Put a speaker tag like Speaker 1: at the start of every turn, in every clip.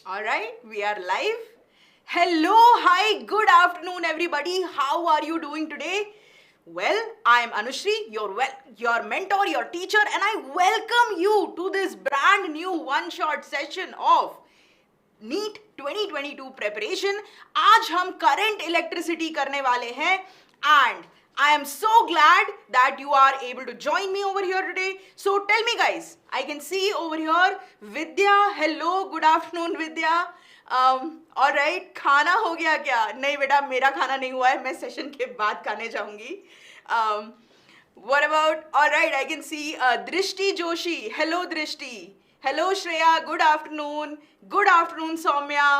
Speaker 1: All right, we are live. Hello, hi, good afternoon, everybody. How are you doing today? Well, I am Anushri, your mentor, your teacher, and I welcome you to this brand new one-shot session of NEET 2022 preparation. आज हम current electricity करने वाले हैं and I am so glad that you are able to join me over here today. So tell me guys, I can see over here Vidya. Hello, good afternoon Vidya. Alright, खाना हो गया क्या? नहीं बेटा, मेरा खाना नहीं हुआ है, मैं सेशन के बाद खाने जाऊंगी. What about, alright, I can see Drishti Joshi. Hello Drishti. Hello Shreya, good afternoon. Good afternoon Soumya.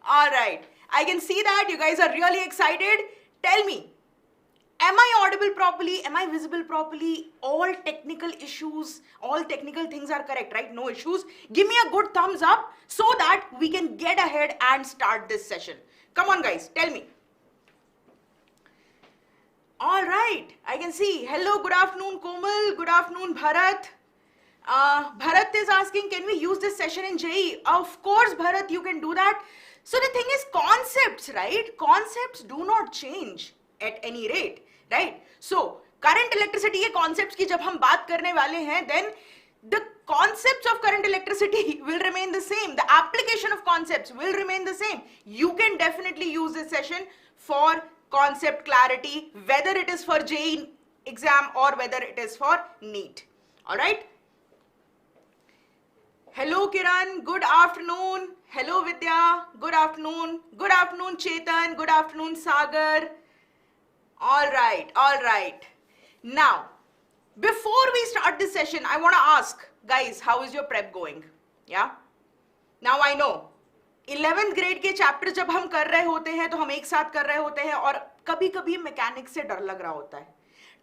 Speaker 1: Alright, I can see that you guys are really excited. Tell me, am I audible properly? Am I visible properly? All technical issues, all technical things are correct, right? No issues. Give me a good thumbs up so that we can get ahead and start this session. Come on guys, tell me. Alright, I can see. Hello, good afternoon Komal, good afternoon Bharat. Bharat is asking, can we use this session in JEE? Of course, Bharat, you can do that. So the thing is concepts, right? Concepts do not change at any rate, right? So current electricity के concepts की जब हम बात करने वाले हैं, then the concepts of current electricity will remain the same. The application of concepts will remain the same. You can definitely use this session for concept clarity, whether it is for JEE exam or whether it is for NEET. All right? Hello Kiran, good afternoon. Hello Vidya, good afternoon. Good afternoon Chetan, good afternoon Sagar. All right. Now, before we start this session, I want to ask, guys, how is your prep going? Yeah? Now I know, 11th grade के chapters जब हम कर रहे होते हैं तो हम एक साथ कर रहे होते हैं और कभी कभी मैकेनिक्स से डर लग रहा होता है.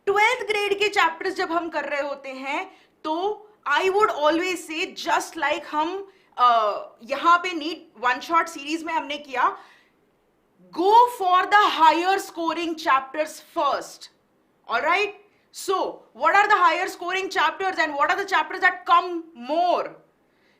Speaker 1: 12th grade के chapters जब हम कर रहे होते हैं तो I would always say, just like हम यहाँ पे नीट वन शॉट सीरीज में हमने किया, go for the higher scoring chapters first. All right? So, what are the higher scoring chapters and what are the chapters that come more?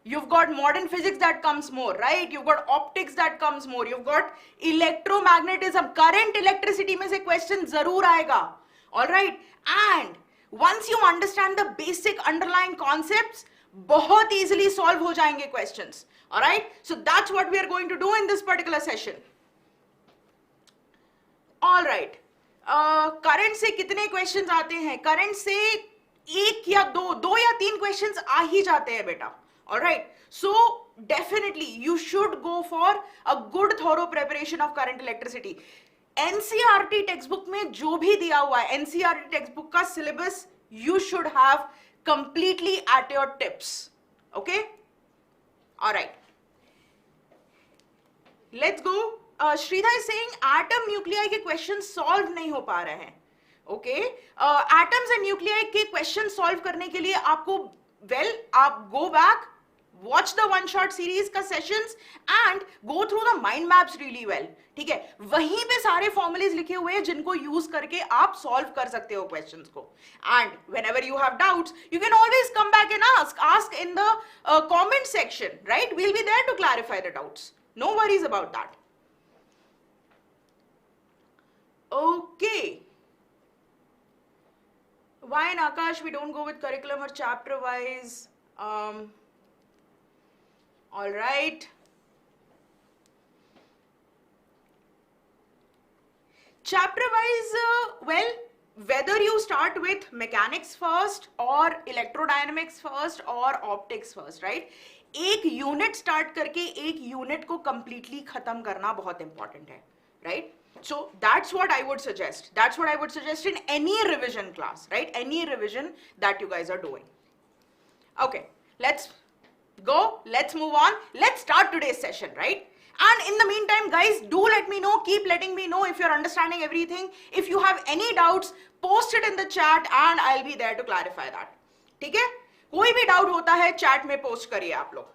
Speaker 1: You've got modern physics that comes more, right? You've got optics that comes more. You've got electromagnetism. Current electricity में से question जरूर आएगा. All right? And once you understand the basic underlying concepts, बहुत easily solve हो जाएंगे questions. All right? So that's what we are going to do in this particular session. All right. Current से कितने questions आते हैं? Current से एक या दो या तीन questions आ ही जाते हैं बेटा. All right? So definitely you should go for a good thorough preparation of current electricity. NCERT textbook में जो भी दिया हुआ है, NCERT textbook का syllabus you should have completely at your tips. Okay? All right. Let's go. Shridha is saying atom nuclei के questions solve नहीं हो पा रहे हैं. Okay? Atoms and nuclei के questions solve करने के लिए आपको, well, आप go back, watch the one shot series का sessions and go through the mind maps really well. ठीक है, वहीं पे सारे formulas लिखे हुए हैं जिनको use करके आप solve कर सकते हो questions को. And whenever you have doubts, you can always come back and ask in the comment section, right? We'll be there to clarify the doubts. No worries about that. Okay. Why in Akash we don't go with curriculum or chapter wise? All right. Chapter wise, well, whether you start with mechanics first or electrodynamics first or optics first, right? एक unit start करके एक unit को completely खत्म करना बहुत important है, right? So that's what I would suggest. That's what I would suggest in any revision class, right? Any revision that you guys are doing. Okay, let's go. Let's move on. Let's start today's session, right? And in the meantime, guys, do let me know. Keep letting me know if you're understanding everything. If you have any doubts, post it in the chat and I'll be there to clarify that. ठीक है? कोई भी doubt होता है chat में post करिए आप लोग.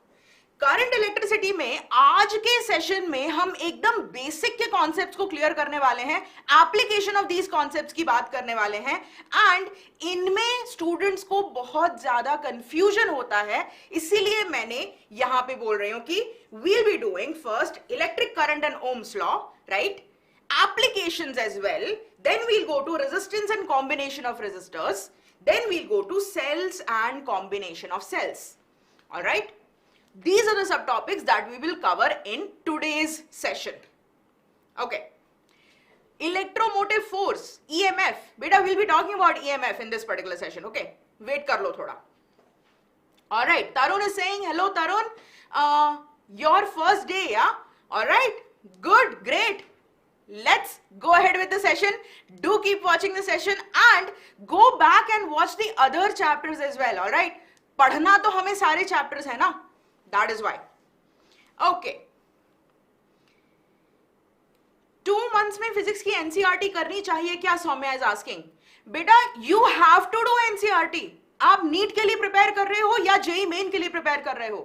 Speaker 1: करंट इलेक्ट्रिसिटी में आज के सेशन में हम एकदम बेसिक के कॉन्सेप्ट्स को क्लियर करने वाले हैं, एप्लीकेशन ऑफ दीज कॉन्सेप्ट्स की बात करने वाले हैं, एंड इनमें स्टूडेंट्स को बहुत ज्यादा कंफ्यूजन होता है, इसीलिए मैंने यहां पे बोल रही हूं कि we'll be doing first electric current and Ohm's law, right? Applications as well. Then we'll go to resistance and combination of resistors. Then we'll go to cells and combination of cells. All right? These are the subtopics that we will cover in today's session. Okay. Electromotive force, EMF. Beta, we'll be talking about EMF in this particular session. Okay. Wait kar lo thoda. All right. Tarun is saying, hello Tarun. Your first day, yeah? All right. Good. Great. Let's go ahead with the session. Do keep watching the session and go back and watch the other chapters as well. All right. पढ़ना तो हमें सारे chapters है ना? That is why. Okay. 2 months में physics की NCERT करनी चाहिए क्या? Saumya is asking. बेटा you have to do NCERT. आप नीट के लिए प्रिपेयर कर रहे हो या जेई मेन के लिए प्रिपेयर कर रहे हो,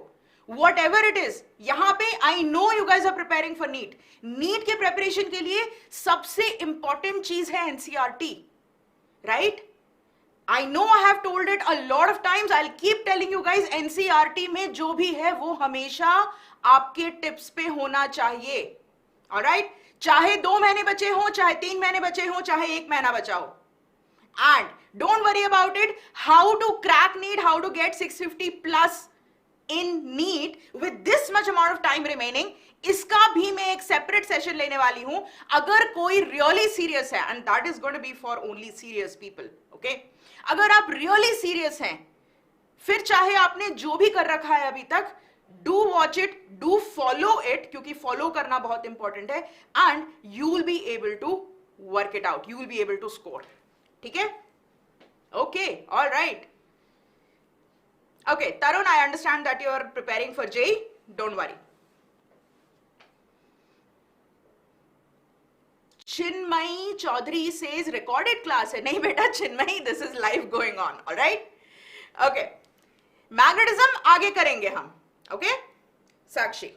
Speaker 1: वट एवर इट इज. यहां पे I know you guys are preparing for NEET. NEET के प्रिपरेशन के लिए सबसे इंपॉर्टेंट चीज है NCERT, right? I know I have told it a lot of times. I'll keep telling you guys, NCERT में जो भी है वो हमेशा आपके टिप्स पे होना चाहिए. Alright? चाहे 2 महीने बचे हो, चाहे 3 महीने बचे हो, चाहे 1 महीना बचा हो. And don't worry about it. How to crack NEET, how to get 650 plus in NEET with this much amount of time remaining. इसका भी मैं एक सेपरेट सेशन लेने वाली हूं. अगर कोई रियली सीरियस है, and that is going to be for only serious people. Okay, अगर आप रियली सीरियस हैं, फिर चाहे आपने जो भी कर रखा है अभी तक, do watch it, do follow it, क्योंकि फॉलो करना बहुत इंपॉर्टेंट है, and you will be able to work it out, you will be able to score. ठीक है? Okay, all right. Okay, Tarun, I understand that you are preparing for JEE. Don't worry. Chinmayi Chaudhary says recorded class है. नहीं बेटा Chinmayi, this is live going on. All right? Okay. Magnetism आगे करेंगे हम. Okay? Sakshi.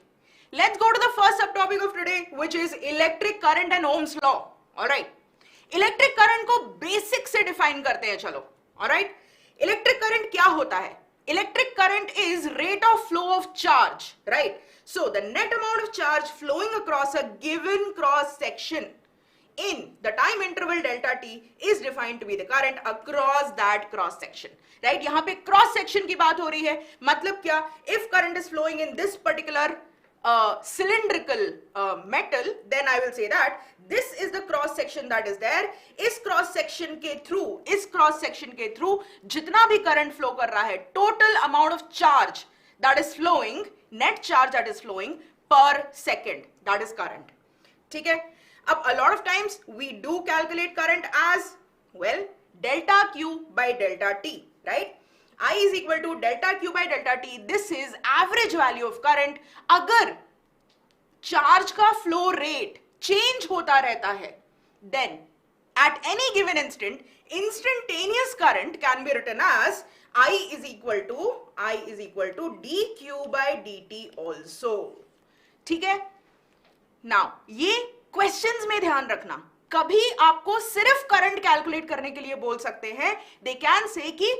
Speaker 1: Let's go to the first subtopic of today, which is electric current and Ohm's law. All right? Electric current को basic से define करते हैं. चलो. All right? Electric current क्या होता है? Electric current is rate of flow of charge. Right? So the net amount of charge flowing across a given cross section in the time interval delta t is defined to be the current across that cross section. Right? यहाँ पे cross section की बात हो रही है. मतलब क्या? If current is flowing in this particular cylindrical metal, then I will say that this is the cross section that is there. इस cross section के through जितना भी current flow कर रहा है, total amount of charge that is flowing, net charge that is flowing per second, that is current. ठीक है? अब a lot of times we do calculate current as well delta q by delta t, right? I is equal to delta q by delta t. This is average value of current. अगर charge का flow rate change होता रहता है, then at any given instant, instantaneous current can be written as I is equal to dq by dt also. ठीक है? Now ये questions में ध्यान रखना, कभी आपको सिर्फ करंट कैलकुलेट करने के लिए बोल सकते हैं. दे कैन से कि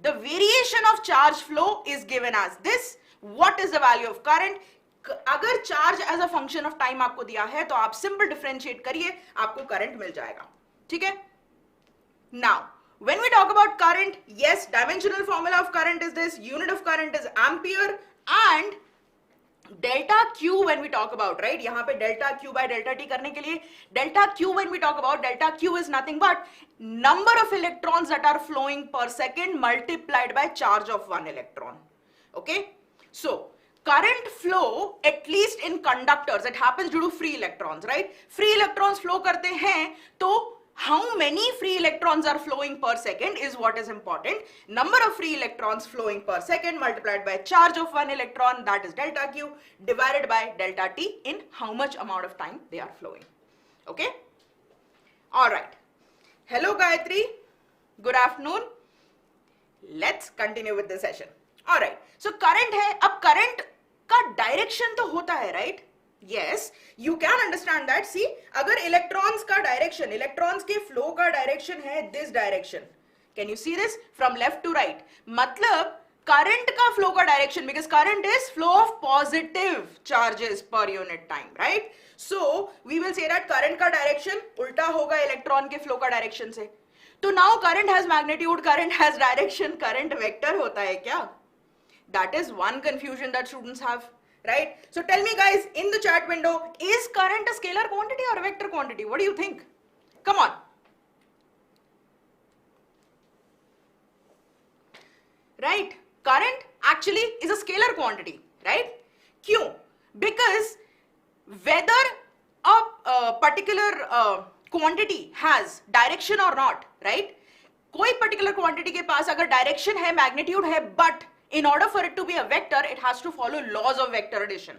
Speaker 1: the variation of charge flow is given as this, what is the value of current. अगर charge as a function of time आपको दिया है तो आप सिंपल डिफरेंशिएट करिए, आपको करंट मिल जाएगा. ठीक है? Now when we talk about current, yes, dimensional formula of current is this, unit of current is ampere, and delta q when we talk about, right? यहाँ पे delta q by delta t करने के लिए delta q when we talk about, delta q is nothing but number of electrons that are flowing per second multiplied by charge of 1 electron. Okay? So current flow, at least in conductors, it happens due to free electrons, right? Free electrons flow करते हैं तो how many free electrons are flowing per second is what is important. Number of free electrons flowing per second multiplied by charge of 1 electron, that is delta q, divided by delta t in how much amount of time they are flowing. Okay? All right. Hello Gayatri. Good afternoon. Let's continue with the session. All right. So current है. अब current का direction तो होता है, right? Yes, you can understand that. See, अगर electrons का direction, electrons के flow का डायरेक्शन है this direction, can you see this from left to right, मतलब करंट का फ्लो का direction, because current is flow of positive charges per unit time, right? So we will say that current का direction उल्टा होगा electron के flow का direction से. तो now current has magnitude, current has direction, current vector होता है क्या? That is one confusion that students have, right? So tell me guys in the chat window, is current a scalar quantity or a vector quantity? What do you think? Come on. Right? Current actually is a scalar quantity, right? Kyun? Because whether a particular quantity has direction or not, right? कोई particular quantity के पास अगर direction है, magnitude है, but in order for it to be a vector, it has to follow laws of vector addition,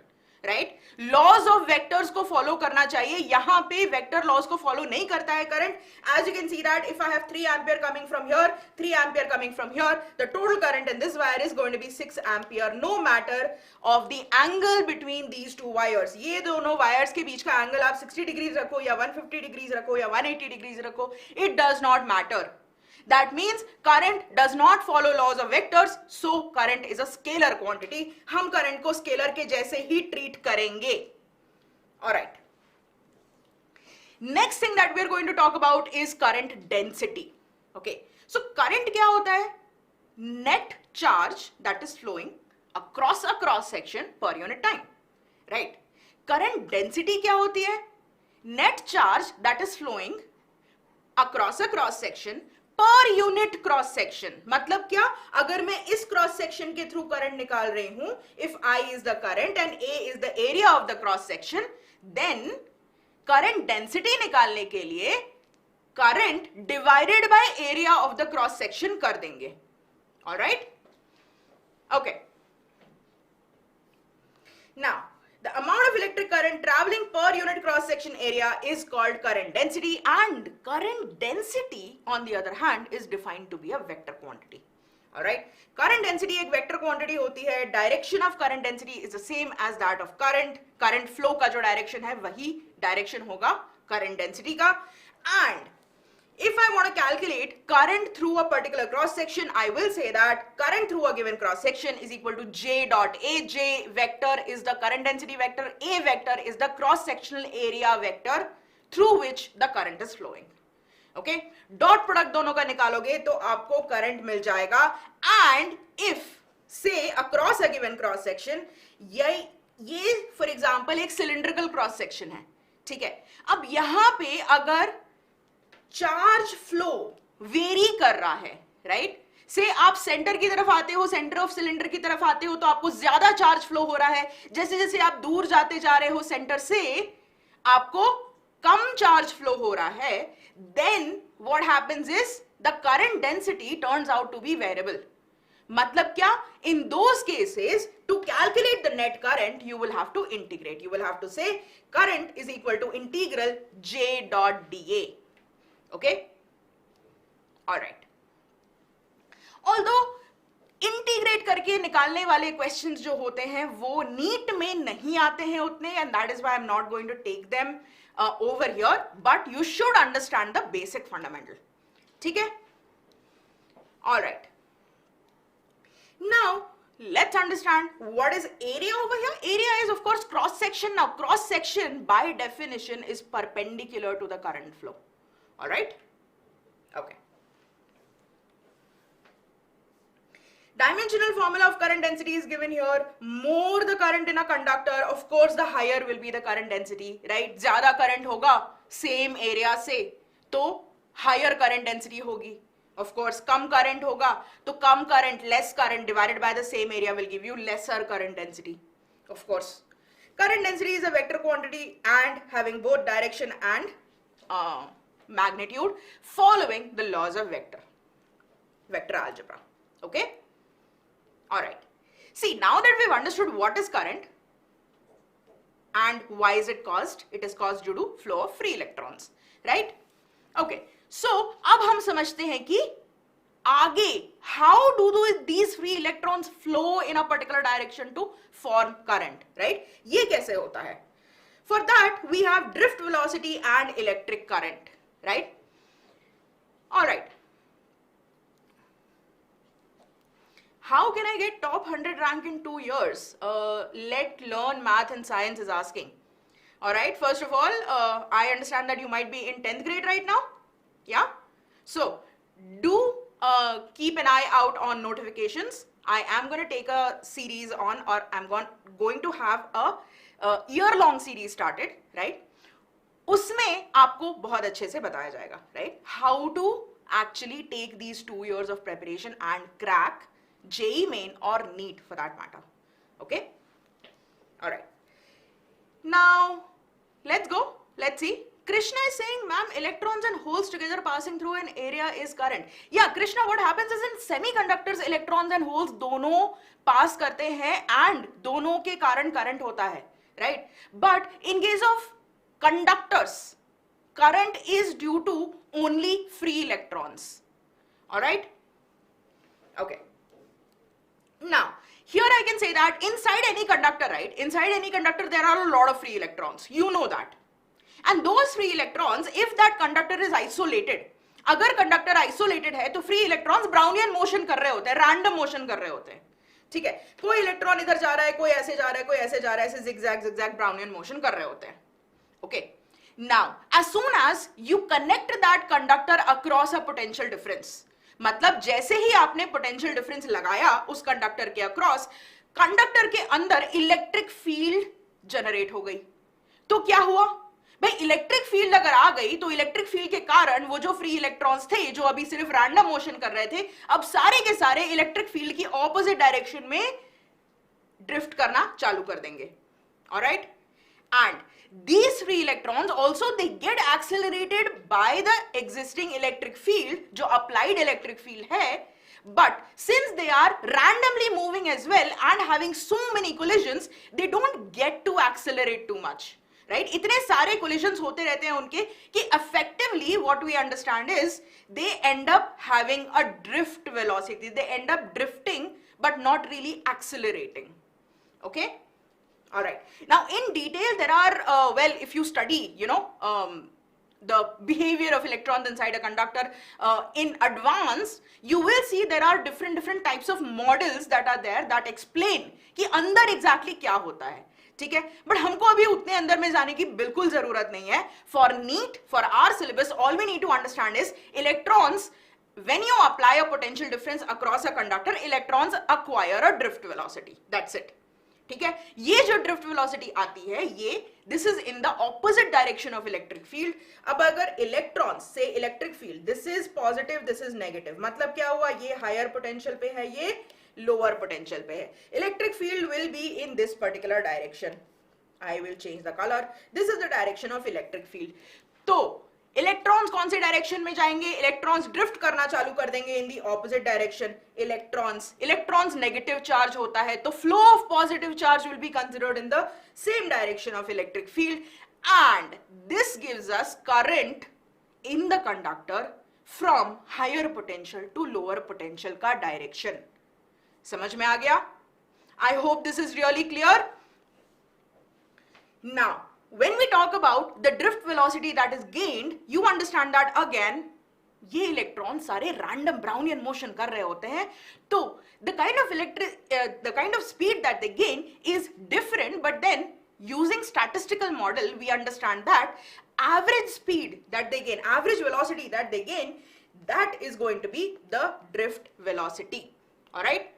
Speaker 1: right? Laws of vectors को follow करना चाहिए. यहाँ पे vector laws को follow नहीं करता है current. As you can see that if I have 3 ampere coming from here, 3 ampere coming from here, the total current in this wire is going to be 6 ampere, no matter of the angle between these two wires. ये दोनों wires के बीच का angle आप 60 degrees रखो या 150 degrees रखो या 180 degrees रखो, it does not matter. That means current does not follow laws of vectors, so current is a scalar quantity. हम current को scalar के जैसे ही treat करेंगे. Alright. Next thing that we are going to talk about is current density. Okay. So current क्या होता है? Net charge that is flowing across a cross section per unit time. Right. Current density क्या होती है? Net charge that is flowing across a cross section पर unit cross section. मतलब क्या? अगर मैं इस क्रॉस सेक्शन के थ्रू करंट निकाल रही हूं, if I is the current and A is the area of the cross section, then current density निकालने के लिए current divided by area of the cross section कर देंगे. Alright? Okay. Now the amount of electric current traveling per unit cross section area is called current density, and current density on the other hand is defined to be a vector quantity. All right, current density एक vector quantity होती है. Direction of current density is the same as that of current. Current flow का जो direction है वही direction होगा current density का. And if I want to calculate current through a particular cross section, I will say that current through a given cross section is equal to J dot A. J vector is the current density vector. A vector is the cross sectional area vector through which the current is flowing. Okay? Dot product दोनों का निकालोगे तो आपको current मिल जाएगा. And if say across a given cross section, ये for example एक cylindrical cross section है. ठीक है? अब यहाँ पे अगर चार्ज फ्लो वेरी कर रहा है, राइट? से आप सेंटर की तरफ आते हो, सेंटर ऑफ सिलेंडर की तरफ आते हो, तो आपको ज्यादा चार्ज फ्लो हो रहा है. जैसे जैसे आप दूर जाते जा रहे हो सेंटर से, आपको कम चार्ज फ्लो हो रहा है. Then what happens is the current density turns out to be variable. मतलब क्या? In those cases to calculate the net current you will have to integrate. You will have to say current is equal to integral J dot DA. Okay? All right. Although integrate करके निकालने वाले questions जो होते हैं वो NEET में नहीं आते हैं उतने, and that is why I am not going to take them over here, but you should understand the basic fundamental. ठीक है? Alright. Now let's understand what is area over here. Area is of course cross section. Now cross section by definition is perpendicular to the current flow. All right? Okay. Dimensional formula of current density is given here. More the current in a conductor, of course the higher will be the current density, right? ज़्यादा current होगा same area से, तो higher current density होगी. Of course come current होगा तो कम current, less current divided by the same area will give you lesser current density. Of course, current density is a vector quantity and having both direction and magnitude following the laws of vector algebra. Okay? All right. See, now that we've understood what is current and why is it caused, it is caused due to flow of free electrons, right? Okay. So अब हम समझते हैं कि आगे how do these free electrons flow in a particular direction to form current, right? ये कैसे होता है? For that we have drift velocity and electric current, right? All right. How can I get top 100 rank in 2 years? Let learn math and science is asking. All right, first of all, I understand that you might be in 10th grade right now. Yeah? So, do keep an eye out on notifications. I am going to take a series on, or I'm going to have a year-long series started, right? उसमें आपको बहुत अच्छे से बताया जाएगा, right? How to actually take these 2 years of preparation and crack JEE Main or NEET for that matter. Okay? All right. Now, let's go. Let's see. Krishna is saying, ma'am, electrons and holes together passing through an area is current. Yeah, Krishna, what happens is in semiconductors, electrons and holes दोनों pass करते हैं and दोनों के कारण current होता है, right? But in case of conductors, current is due to only free electrons. All right? Okay. Now, here I can say that inside any conductor, right? Inside any conductor, there are a lot of free electrons. You know that. And those free electrons, if that conductor is isolated, अगर conductor isolated है तो free electrons Brownian motion कर रहे होते हैं, random motion कर रहे होते हैं, ठीक है? कोई इलेक्ट्रॉन इधर जा रहा है, कोई ऐसे जा रहा है, कोई ऐसे जा रहा है, ऐसे zigzag Brownian motion कर रहे होते हैं. Okay. Now, as soon as you connect that conductor across a potential difference, मतलब जैसे ही आपने पोटेंशियल डिफरेंस लगाया उस कंडक्टर के अक्रॉस, कंडक्टर के अंदर इलेक्ट्रिक फील्ड जनरेट हो गई. तो क्या हुआ भाई, इलेक्ट्रिक फील्ड अगर आ गई तो इलेक्ट्रिक फील्ड के कारण वो जो फ्री इलेक्ट्रॉन्स थे जो अभी सिर्फ रैंडम मोशन कर रहे थे, अब सारे के सारे इलेक्ट्रिक फील्ड की ऑपोजिट डायरेक्शन में ड्रिफ्ट करना चालू कर देंगे. Alright? And these free electrons also they get accelerated by the existing electric field जो applied electric field है, but since they are randomly moving as well and having so many collisions, they don't get to accelerate too much, right? इतने सारे collisions होते रहते हैं उनके कि effectively what we understand is they end up having a drift velocity, they end up drifting but not really accelerating. Okay? All right. Now, in detail, there are, well, if you study, you know, the behavior of electrons inside a conductor in advance, you will see there are different types of models that are there that explain कि अंदर exactly क्या होता है. ठीक है? But हमको अभी उतने अंदर में जाने की बिल्कुल जरूरत नहीं है. For NEET, for our syllabus, all we need to understand is electrons, when you apply a potential difference across a conductor, electrons acquire a drift velocity. That's it. ठीक है? ये जो ड्रिफ्ट वेलोसिटी आती है, ये this is in the opposite direction of electric field. अब अगर electrons से electric field, this is positive, this is negative, मतलब क्या हुआ, ये हायर पोटेंशियल पे है, ये लोअर पोटेंशियल पे है. Electric field will be in this particular direction. I will change the colour. This is the direction of electric field. तो इलेक्ट्रॉन्स कौन से डायरेक्शन में जाएंगे? इलेक्ट्रॉन्स ड्रिफ्ट करना चालू कर देंगे in the opposite direction. Electrons negative charge होता है तो flow of positive charge will be considered in the same direction of electric field, and this gives us current in the conductor from higher potential to lower potential का direction. समझ में आ गया? I hope this is really clear. Now when we talk about the drift velocity that is gained, you understand that again, ये electron सारे random Brownian motion कर रहे होते हैं, तो the kind of speed that they gain is different, but then using statistical model we understand that average speed that they gain, average velocity that they gain, that is going to be the drift velocity. All right?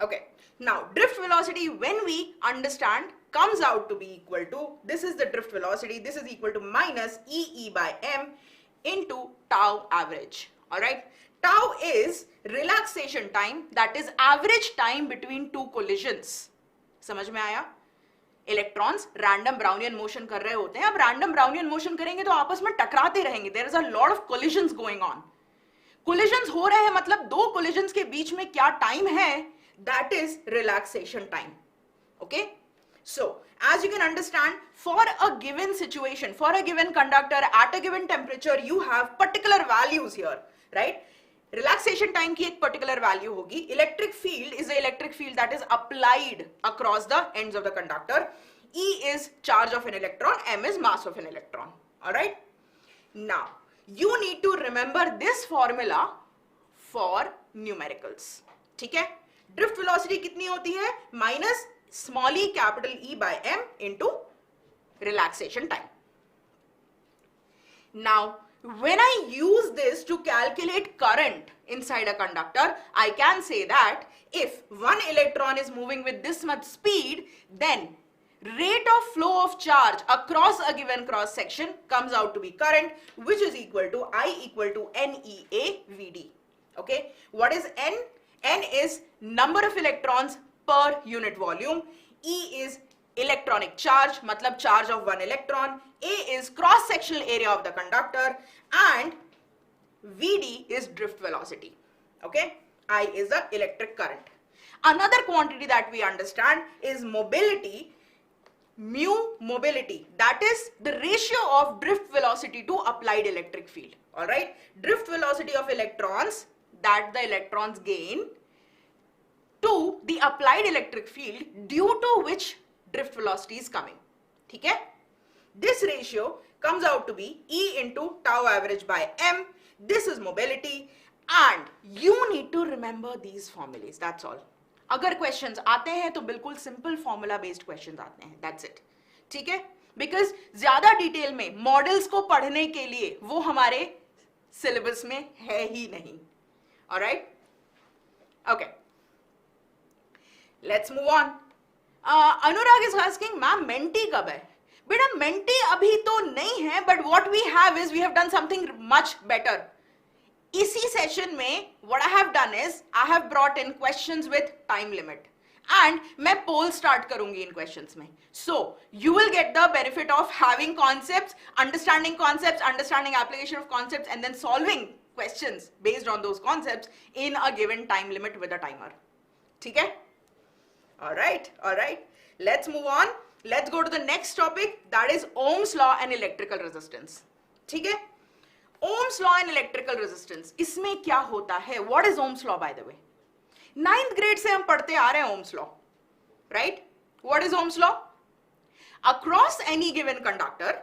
Speaker 1: Okay. Now, drift velocity, when we understand, comes out to be equal to, this is the drift velocity, this is equal to minus EE by m into tau average. All right? Tau is relaxation time, that is average time between two collisions. समझ में आया? Electrons random Brownian motion कर रहे होते हैं. अब random Brownian motion करेंगे तो आपस में टकराते रहेंगे. There is a lot of collisions going on. Collisions हो रहे हैं मतलब दो कोलिजन्स के बीच में क्या टाइम है, that is relaxation time. Okay? So, as you can understand, for a given situation, for a given conductor at a given temperature, you have particular values here, right? Relaxation time की एक particular value होगी. Electric field is the electric field that is applied across the ends of the conductor. E is charge of an electron, m is mass of an electron. All right. Now you need to remember this formula for numericals. ठीक है. Drift velocity कितनी होती है? Minus small E capital E by m into relaxation time. Now when I use this to calculate current inside a conductor, I can say that if one electron is moving with this much speed, then rate of flow of charge across a given cross section comes out to be current, which is equal to I equal to NEA VD. Okay, what is N? N is number of electrons per unit volume. E is electronic charge, matlab charge of one electron. A is cross sectional area of the conductor, and VD is drift velocity. Okay, I is the electric current. Another quantity that we understand is mobility. Mu mobility, that is the ratio of drift velocity to applied electric field. All right, drift velocity of electrons that the electrons gain to the applied electric field due to which drift velocity is coming. ठीक है? This ratio comes out to be E into tau average by m. This is mobility, and you need to remember these formulas. That's all. अगर questions आते हैं तो बिल्कुल simple formula based questions आते हैं. That's it. ठीक है. Because ज्यादा डिटेल में मॉडल्स को पढ़ने के लिए वो हमारे सिलेबस में है ही नहीं. Alright. Okay, let's move on. Anurag is asking ma'am Menti कब है? बेटा मेंटी अभी तो नहीं है, but what we have is we have done something much better. इसी सेशन में what I have done is I have brought in questions with time limit, and मैं poll start करूंगी इन questions में. So you will get the benefit of having concepts, understanding application of concepts, and then solving questions based on those concepts in a given time limit with a timer. ठीक है? All right. Let's move on. Let's go to the next topic, that is Ohm's law and electrical resistance. ठीक है? Ohm's law and electrical resistance, इसमें क्या होता है? What is Ohm's law by the way? 9th grade से हम पढ़ते आ रहे हैं Ohm's law, right? What is Ohm's law? Across any given conductor,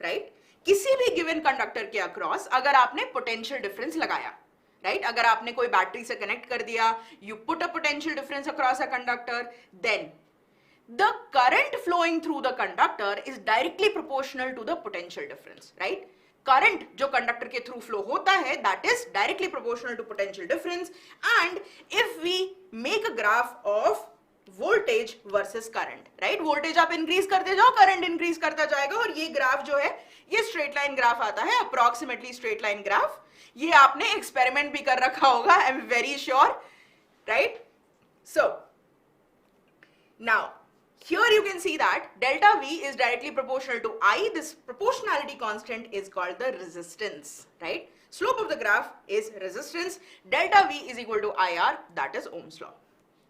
Speaker 1: right? किसी भी given conductor के across अगर आपने potential difference लगाया, right? अगर आपने कोई बैटरी से कनेक्ट कर दिया, you put a potential difference across a conductor, then the current flowing through the conductor is directly proportional to the potential difference, right? Current जो कंडक्टर के थ्रू फ्लो होता है that is directly proportional to potential difference. And if we make a graph of voltage versus current, right? Voltage आप increase करते जाओ, current increase करता जाएगा, और ये ग्राफ जो है ये स्ट्रेट लाइन ग्राफ आता है, अप्रोक्सीमेटली स्ट्रेट लाइन ग्राफ. ये आपने एक्सपेरिमेंट भी कर रखा होगा, I am very sure, right? So now here you can see that delta V is directly proportional to I. This proportionality constant is called the resistance, right? Slope of the graph is resistance. Delta V is equal to IR, that is Ohm's law.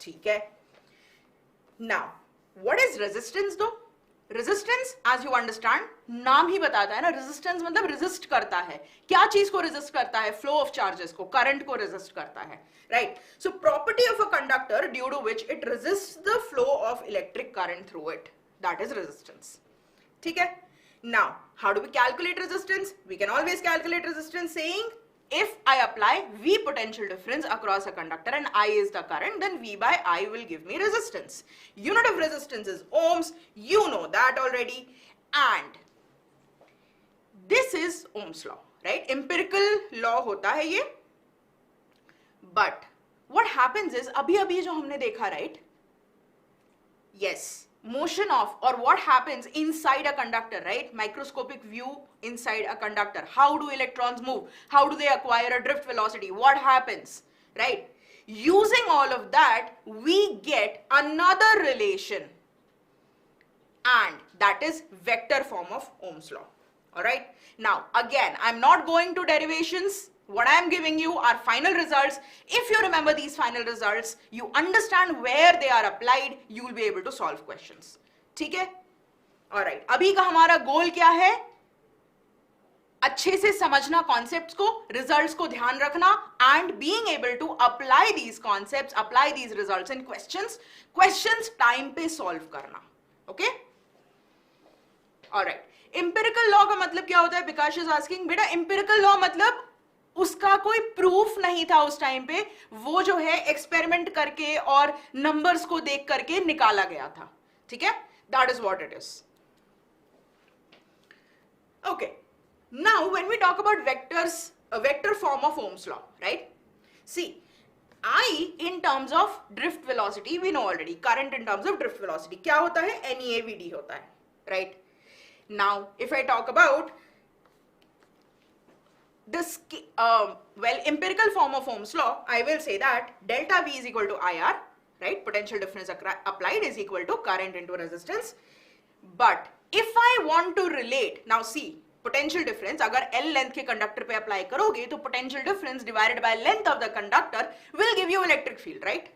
Speaker 1: ठीक है? Now, what is resistance though? Resistance, as you understand, नाम ही बताता है ना, resistance मतलब resist करता है. क्या चीज को resist करता है? Flow of charges को, current को resist करता है, right? So property of a conductor due to which it resists the flow of electric current through it, that is resistance. ठीक है? Now, how do we calculate resistance? We can always calculate resistance saying if I apply V potential difference across a conductor and I is the current, then V by I will give me resistance. Unit of resistance is ohms, you know that already, and this is Ohm's law, right? Empirical law होता है ये. But what happens is अभी जो हमने देखा, right? Yes, motion of, or what happens inside a conductor, right? Microscopic view inside a conductor. How do electrons move? How do they acquire a drift velocity? What happens, right? Using all of that, we get another relation, and that is vector form of Ohm's law. All right? Now, again, I'm not going to derivations. What I am giving you are final results. If you remember these final results, you understand where they are applied, you will be able to solve questions. ठीक है? Alright. अभी का हमारा गोल क्या है? अच्छे से समझना कॉन्सेप्ट्स को, रिजल्ट्स को ध्यान रखना, and being able to apply these concepts, apply these results in questions time पे सॉल्व करना. Okay, alright. एम्पिरिकल लॉ का मतलब क्या होता है? Vikas is asking. बेटा एम्पिरिकल लॉ मतलब उसका कोई प्रूफ नहीं था उस टाइम पे, वो जो है एक्सपेरिमेंट करके और नंबर्स को देख करके निकाला गया था. ठीक है, that is what it is. Okay, now when we talk about vectors, a vector form of Ohm's law, right? See, I in terms of drift velocity we know already. Current in terms of drift velocity क्या होता है? NEAVD होता है, right? Now if I talk about this well, empirical form of Ohm's law, I will say that delta V is equal to IR, right? Potential difference applied is equal to current into resistance. But if I want to relate, now see, potential difference अगर L length के conductor पे apply करोगे तो potential difference divided by length of the conductor will give you electric field, right?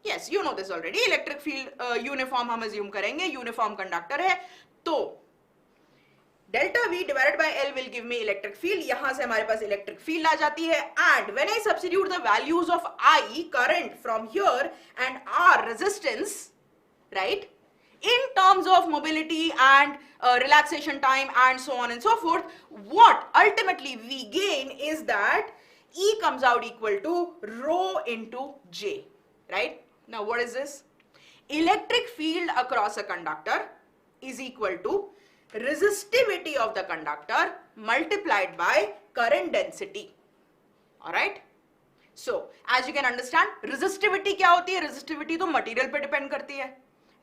Speaker 1: Yes, you know this already. Electric field uniform हम assume करेंगे, uniform conductor है तो delta V divided by L will give me electric field. यहां से हमारे पास electric field आ जाती है. And when I substitute the values of I current from here and R resistance, right, in terms of mobility and relaxation time and so on and so forth, what ultimately we gain is that E comes out equal to rho into J, right? Now what is this? Electric field across a conductor is equal to resistivity of the conductor multiplied by current density. Alright? So as you can understand, resistivity क्या होती है? Resistivity तो material पे depend करती है,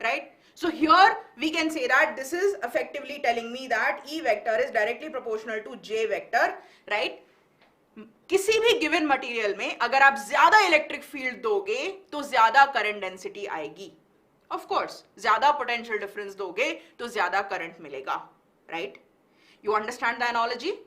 Speaker 1: right? So here we can say that this is effectively telling me that E vector is directly proportional to J vector, right? किसी भी given material में अगर आप ज्यादा इलेक्ट्रिक फील्ड दोगे तो ज्यादा करंट डेंसिटी आएगी. Of course, ज्यादा पोटेंशियल डिफरेंस दोगे तो ज्यादा करंट मिलेगा, right? You understand the analogy?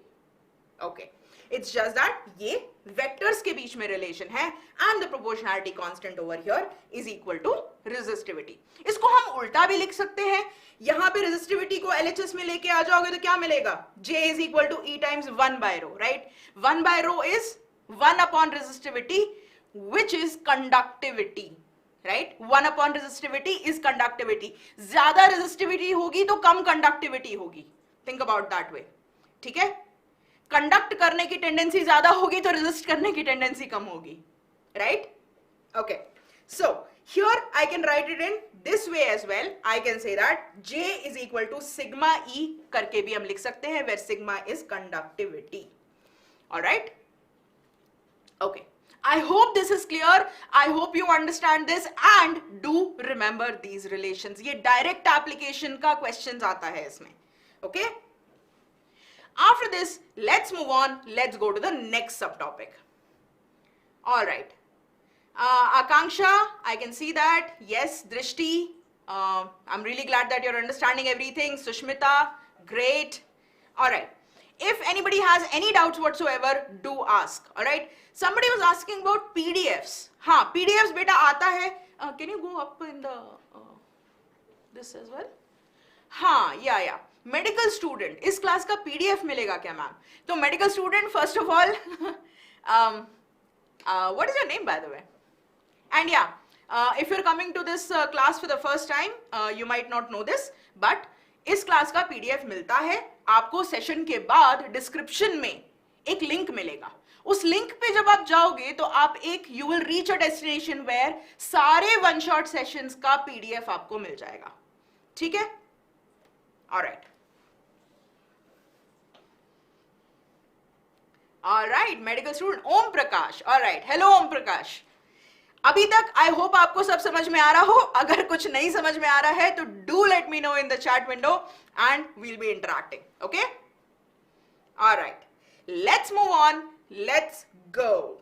Speaker 1: Okay. It's just that ये वेक्टर्स के बीच में रिलेशन है and the proportionality constant over here is equal to resistivity. इसको हम उल्टा भी लिख सकते हैं. यहां पे resistivity को LHS में लेके आ जाओगे तो क्या मिलेगा? J is equal to E times 1 by rho, right? 1 by rho is 1 upon resistivity, which is conductivity, right? 1 upon resistivity is conductivity. ज्यादा resistivity होगी तो कम conductivity होगी. Think about that way. ठीक है? कंडक्ट करने की टेंडेंसी ज्यादा होगी तो रेजिस्ट करने की टेंडेंसी कम होगी, right? Okay, so here I can write it in this way as well. I can say that J is equal to sigma E करके भी हम लिख सकते हैं, where sigma is conductivity. Alright, okay, I hope this is clear. I hope you understand this and do remember these relations. ये direct application का questions आता है इसमें, okay? After this, let's move on. Let's go to the next subtopic. All right. Akanksha, I can see that. Yes, Drishti. I'm really glad that you're understanding everything. Sushmita, great. All right. If anybody has any doubts whatsoever, do ask. All right. Somebody was asking about PDFs. हाँ, PDFs बेटा आता है. Can you go up in the this as well? हाँ, yeah. Medical student, इस class का PDF मिलेगा क्या ma'am? तो medical student, first of all, what is your name by the way? And yeah, if you are coming to this class for the first time, you might not know this, but इस class का PDF मिलता है आपको. Session के बाद description में एक link मिलेगा. उस लिंक पे जब आप जाओगे तो आप you will reach a destination where सारे वन शॉट सेशंस का पीडीएफ आपको मिल जाएगा. ठीक है? Alright. Alright, medical student Om Prakash. Alright, hello Om Prakash. अभी तक आई होप आपको सब समझ में आ रहा हो. अगर कुछ नहीं समझ में आ रहा है तो do let me know in the chat window and we'll be interacting. Okay, alright, let's move on. Let's go.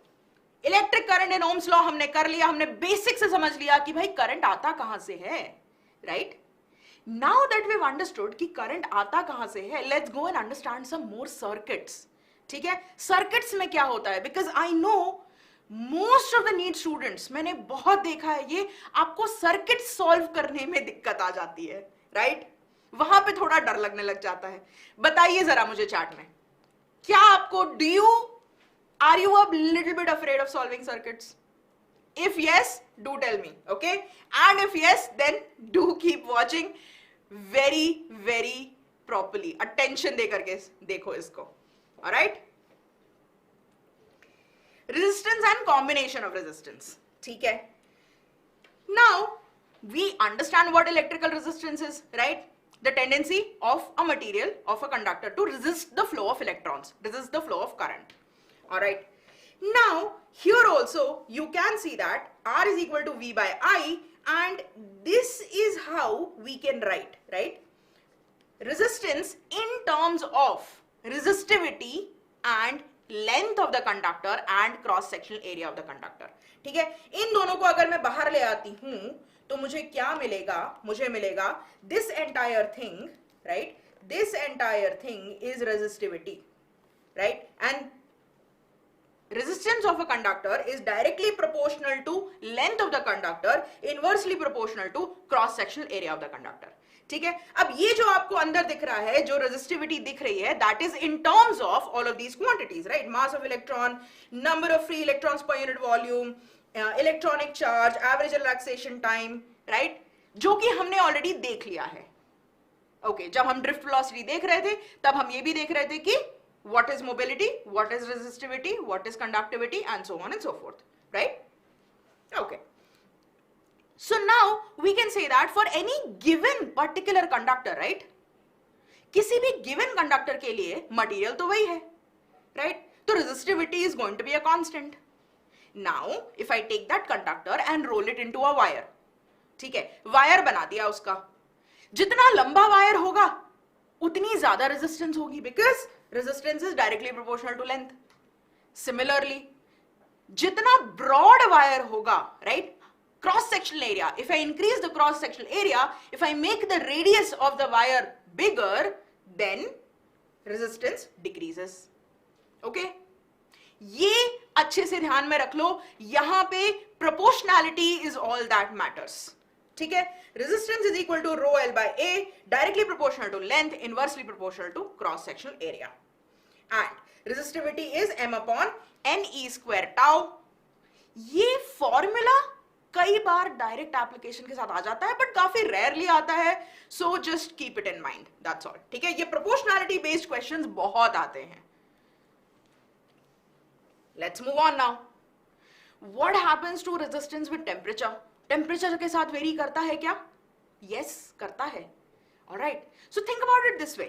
Speaker 1: Electric current in Ohm's law हमने कर लिया. हमने बेसिक से समझ लिया कि भाई करंट आता कहां से है, right? Now that we have understood कि करंट आता कहां से है, let's go and understand some more circuits. ठीक है, सर्किट्स में क्या होता है? Because I know most of the NEET students, मैंने बहुत देखा है ये, आपको सर्किट सॉल्व करने में दिक्कत आ जाती है, राइट? वहां पे थोड़ा डर लगने लग जाता है. बताइए जरा मुझे चैट में, क्या आपको are you a little bit afraid of solving circuits? If yes, do tell me, okay? And if yes, then do keep watching very, very properly. Attention de karke dekho isko. Alright? Resistance and combination of resistance. ठीक है? Now, we understand what electrical resistance is, right? The tendency of a material, of a conductor to resist the flow of electrons, resist the flow of current. Alright. Now, here also you can see that R is equal to V by I, and this is how we can write, right? Resistance in terms of resistivity and length of the conductor and cross sectional area of the conductor. ठीक है, इन दोनों को अगर मैं बाहर ले आती हूं तो मुझे क्या मिलेगा? मुझे मिलेगा this entire thing, right? This entire thing is resistivity, right? And resistance of a conductor is directly proportional to length of the conductor, inversely proportional to cross sectional area of the conductor. ठीक है, अब ये जो आपको अंदर दिख रहा है, जो resistivity दिख रही है, that is in terms of all of these quantities, right? Mass of electron, number of free electrons per unit volume, electronic charge, average relaxation time, right? जो कि हमने already देख लिया है. Okay, जब हम drift velocity देख रहे थे, तब हम ये भी देख रहे थे कि what is mobility, what is resistivity, what is conductivity, and so on and so forth, right? Okay. So now we can say that for any given particular conductor, right? किसी भी given conductor के लिए material तो वही है, right? तो resistivity is going to be a constant. Now, if I take that conductor and roll it into a wire, ठीक है, wire बना दिया उसका, जितना लंबा wire होगा, उतनी ज़्यादा resistance होगी, because resistance is directly proportional to length. Similarly, जितना broad wire होगा, right? Cross sectional area, if I increase the cross sectional area, if I make the radius of the wire bigger, then resistance decreases. Okay? ये अच्छे से ध्यान में रख लो, यहां पे proportionality is all that matters. ठीक है? Resistance is equal to rho L by A, directly proportional to length, inversely proportional to cross sectional area. And resistivity is M upon N E square tau. ये formula कई बार direct application के साथ आ जाता है, but काफी rarely आता है, so just keep it in mind, that's all. ठीक है, ये प्रोपोर्शनैलिटी बेस्ड क्वेश्चंस बहुत आते हैं. Let's move on now. What happens to resistance with temperature? Temperature के साथ वेरी करता है क्या? यस, करता है. Alright, so think about it this way.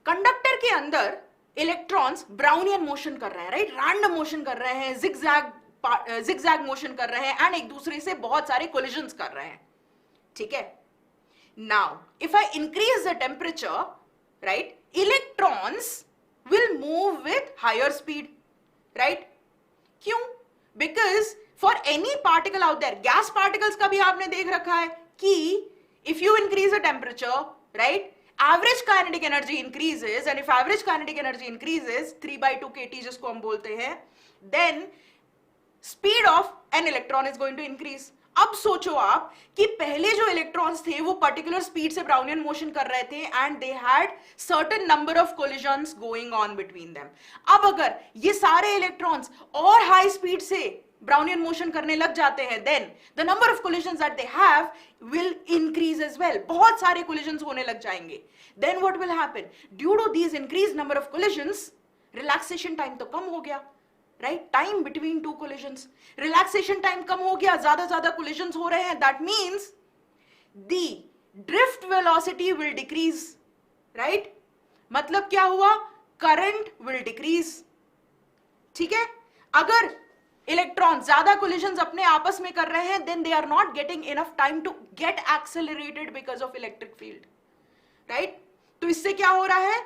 Speaker 1: Conductor के अंदर इलेक्ट्रॉन्स ब्राउनियन मोशन कर रहे हैं, राइट? रैंडम मोशन कर रहे हैं, zigzag मोशन कर रहे हैं, एंड एक दूसरे से बहुत सारे कोलिजन्स कर रहे हैं. ठीक है, now if I increase the temperature, right, electrons will move with higher speed, right? क्यों? Because for any particle out there, gas particles का भी आपने देख रखा है कि if you increase the temperature, right, average kinetic energy increases, and if average kinetic energy increases 3/2 kT जिसको हम बोलते हैं, then speed of an electron is going to increase. अब सोचो आप कि पहले जो इलेक्ट्रॉन्स थे वो पर्टिकुलर स्पीड से ब्राउनियन मोशन कर रहे थे, and they had certain number of collisions going on between them. अब अगर ये सारे इलेक्ट्रॉन्स और हाई स्पीड से ब्राउनियन मोशन करने लग जाते हैं, then the number of collisions that they have will increase as well. बहुत सारे कोलिजन्स होने लग जाएंगे. Then what will happen? Due to these increase number of collisions, relaxation time तो कम हो गया, right? Time between two collisions, relaxation time कम हो गया, ज्यादा कोलिजन्स हो रहे हैं. That means the drift velocity will decrease, right? मतलब क्या हुआ? Current will decrease. ठीक है, अगर इलेक्ट्रॉन ज्यादा कोलिजन्स अपने आपस में कर रहे हैं, then they are not getting enough time to get accelerated because of electric field, right? तो इससे क्या हो रहा है?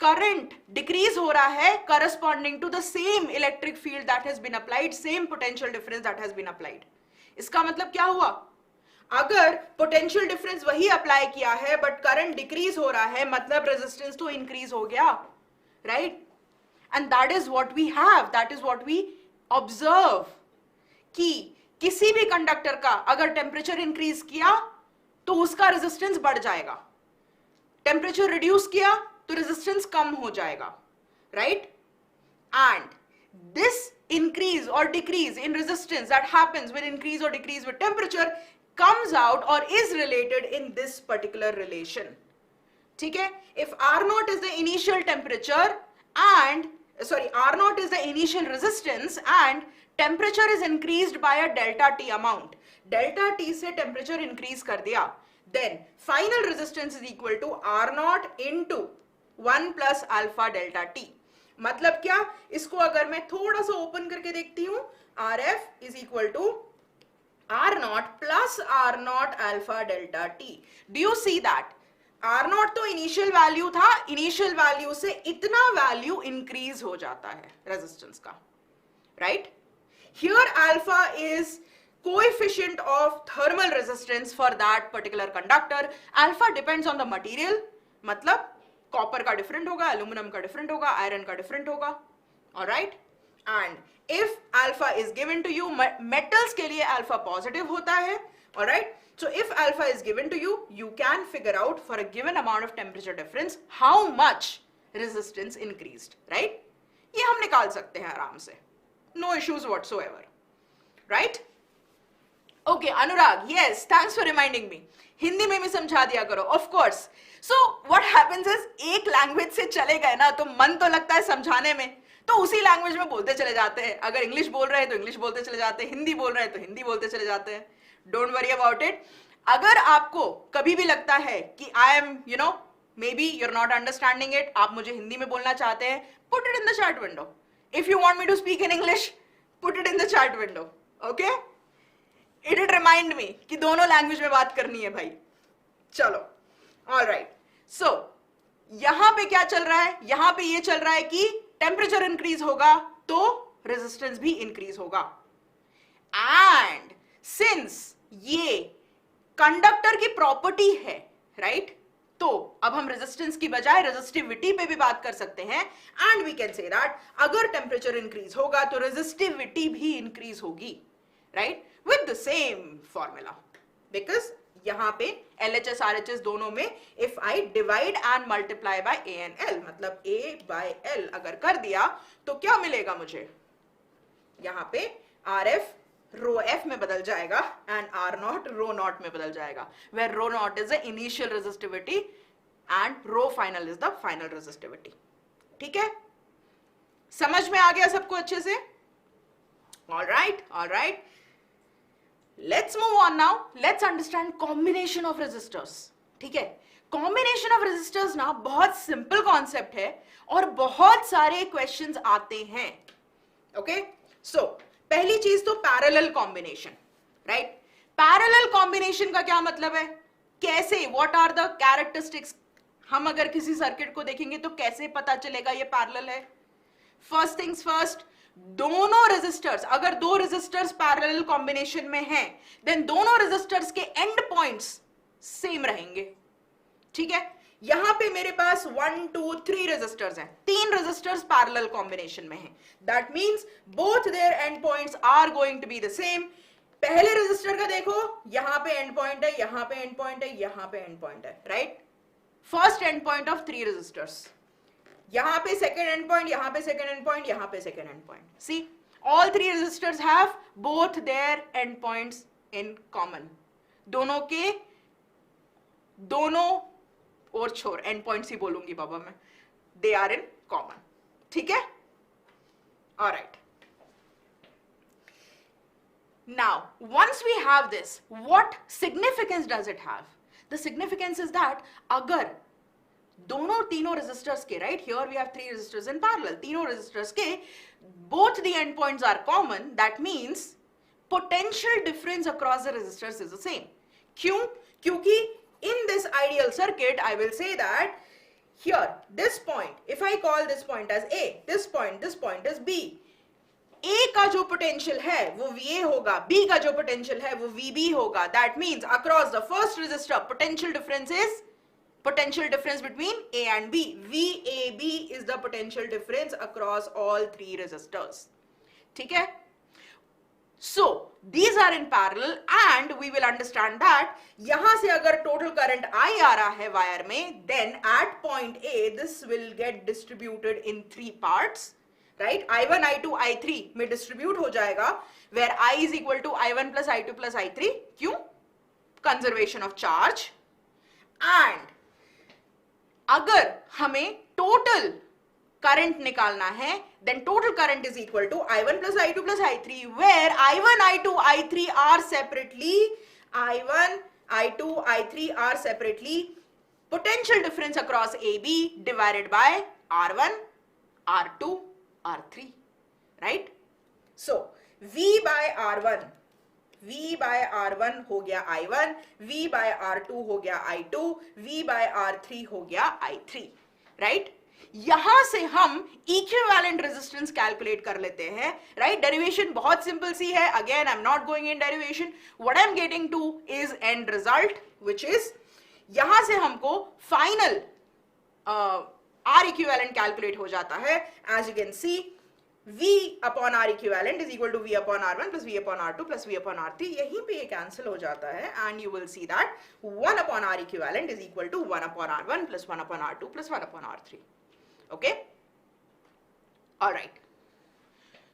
Speaker 1: करंट डिक्रीज हो रहा है corresponding to the same electric field that has been applied, same potential difference that has been applied. इसका मतलब क्या हुआ? अगर पोटेंशियल डिफरेंस वही अप्लाई किया है बट करंट डिक्रीज हो रहा है, मतलब रेजिस्टेंस तो इंक्रीज हो गया, right? And that is what we have, that is what we observe, कि किसी भी कंडक्टर का अगर टेम्परेचर इंक्रीज किया तो उसका रेजिस्टेंस बढ़ जाएगा, टेम्परेचर रिड्यूस किया तो रेजिस्टेंस कम हो जाएगा, right? And this increase or decrease in resistance that happens with increase or decrease with temperature comes out or is related in this particular relation. ठीक है? If R naught is the initial temperature and R naught is the initial resistance and temperature is increased by a delta T amount. Delta T से temperature increase कर दिया, then final resistance is equal to R naught into 1 plus alpha delta T. मतलब क्या? इसको अगर मैं थोड़ा सा ओपन करके देखती हूं, RF is equal to R naught plus R naught alpha delta T. Do you see that? R naught तो इनिशियल वैल्यू था, इनिशियल वैल्यू से इतना वैल्यू इंक्रीज हो जाता है रेजिस्टेंस का, right? Here alpha is coefficient of thermal resistance for that particular conductor. Alpha depends on the material, मतलब copper का डिफरेंट होगा, एल्यूमिनियम का डिफरेंट होगा, आयरन का डिफरेंट होगा, alright? And if alpha is given to you, metals के लिए alpha positive होता है, alright? So if alpha is given to you, you can figure out for a given amount of temperature difference how much resistance increased, right? ये हम निकाल सकते हैं आराम से, no issues whatsoever, right? Okay, Anurag, yes, thanks for reminding me. Hindi में भी समझा दिया करो, of course. So what happens is, एक लैंग्वेज से चले गए ना तो मन तो लगता है समझाने में, तो उसी लैंग्वेज में बोलते चले जाते हैं. अगर इंग्लिश बोल रहे हैं तो इंग्लिश बोलते चले जाते हैं, हिंदी बोल रहे हैं तो हिंदी बोलते चले जाते हैं. Don't worry about it. अगर आपको कभी भी लगता है कि I am maybe you're not understanding it, आप मुझे हिंदी में बोलना चाहते हैं, put it in the chat window. If you want me to speak in English, put it in the chat window, okay? It will remind me कि दोनों language में बात करनी है भाई. चलो, ऑलराइट. सो यहां पे क्या चल रहा है? यहां पे ये चल रहा है कि टेम्परेचर इंक्रीज होगा तो रेजिस्टेंस भी इंक्रीज होगा. एंड सिंस ये कंडक्टर की प्रॉपर्टी है, राइट? तो अब हम रेजिस्टेंस की बजाय रेजिस्टिविटी पे भी बात कर सकते हैं. And we can say that अगर टेम्परेचर इंक्रीज होगा तो रेजिस्टिविटी भी इंक्रीज होगी, right? With the same formula, because यहां पे LHS RHS दोनों में if I divide and multiply by A and L, मतलब A by L अगर कर दिया तो क्या मिलेगा मुझे? यहां पे RF रो F में बदल जाएगा and R naught rho naught में बदल जाएगा, where row naught is the initial resistivity and row final is the final resistivity. ठीक है? समझ में आ गया सबको अच्छे से? All right, all right. Let's move on now. Let's understand combination of resistors. ठीक है? कॉम्बिनेशन ऑफ रेजिस्टर्स ना बहुत सिंपल कॉन्सेप्ट है और बहुत सारे क्वेश्चंस आते हैं. ओके, सो पहली चीज तो parallel combination, right? Parallel combination का क्या मतलब है? कैसे, व्हाट आर द कैरेक्टरिस्टिक्स? हम अगर किसी सर्किट को देखेंगे तो कैसे पता चलेगा ये पैरेलल है? फर्स्ट थिंग्स फर्स्ट, दोनों रेजिस्टर्स, अगर दो रेजिस्टर्स पैरेलल कॉम्बिनेशन में हैं, देन दोनों रेजिस्टर्स के एंड पॉइंट्स सेम रहेंगे. ठीक है? यहां पे मेरे पास 1 2 3 रेजिस्टर्स हैं, 3 रेजिस्टर्स पैरेलल कॉम्बिनेशन में हैं. That means both their end points are going to be the same. पहले रेजिस्टर का देखो, यहां पे एंड पॉइंट है, यहां पे एंड पॉइंट है, यहां पे एंड पॉइंट है, right? First end point of 3 resistors, यहां पे सेकंड एंड पॉइंट, यहां पे सेकंड एंड पॉइंट, यहां पे second end point. See, all 3 resistors have both their end points in common. दोनों के दोनों और छोर एंड पॉइंट्स ही बोलूंगी बाबा मैं, दे आर इन कॉमन. ठीक है? Alright. Now once we have this, what significance does it have? The significance is that अगर दोनों तीनों रेजिस्टर्स के, right, here we have 3 resistors in parallel, तीनों रेजिस्टर्स के both the end points are common, that means potential difference across the resistors is the same. क्यों? क्योंकि in this ideal circuit, I will say that here, this point, if I call this point as A, this point is B. A का जो potential है वो VA होगा, B का जो potential है वो VB होगा. That means across the first resistor, potential difference is potential difference between A and B. VAB is the potential difference across all 3 resistors. ठीक है? So these are in parallel and we will understand that यहां से अगर total current I आ रहा है wire में, then at point A this will get distributed in 3 parts, right? I1, I2, I3 में distribute हो जाएगा, where I is equal to I1 plus I2 plus I3. क्यों? Conservation of charge. And अगर हमें total current निकालना है, then total current is equal to I1 plus I2 plus I3, where I1, I2, I3 are separately, I1, I2, I3 are separately potential difference across AB divided by R1, R2, R3, right? So V by R1, V by R1 हो गया I1, V by R2 हो गया I2, V by R3 हो गया I3, right? यहां से हम equivalent resistance calculate कर लेते हैं, राइट? डेरिवेशन बहुत सिंपल सी है. Again I am not going in derivation. What I am getting two is and result, which is यहां से हमको फाइनल आर इक्विवेलेंट कैलकुलेट हो जाता है. As you can see, V upon R equivalent is equal to V upon R1 plus V upon R2 plus V upon R3. यहीं पे ये cancel हो जाता है and you will see that 1 upon R equivalent is equal to 1 upon R1 plus 1 upon R2 plus 1 upon R3. Okay, all right.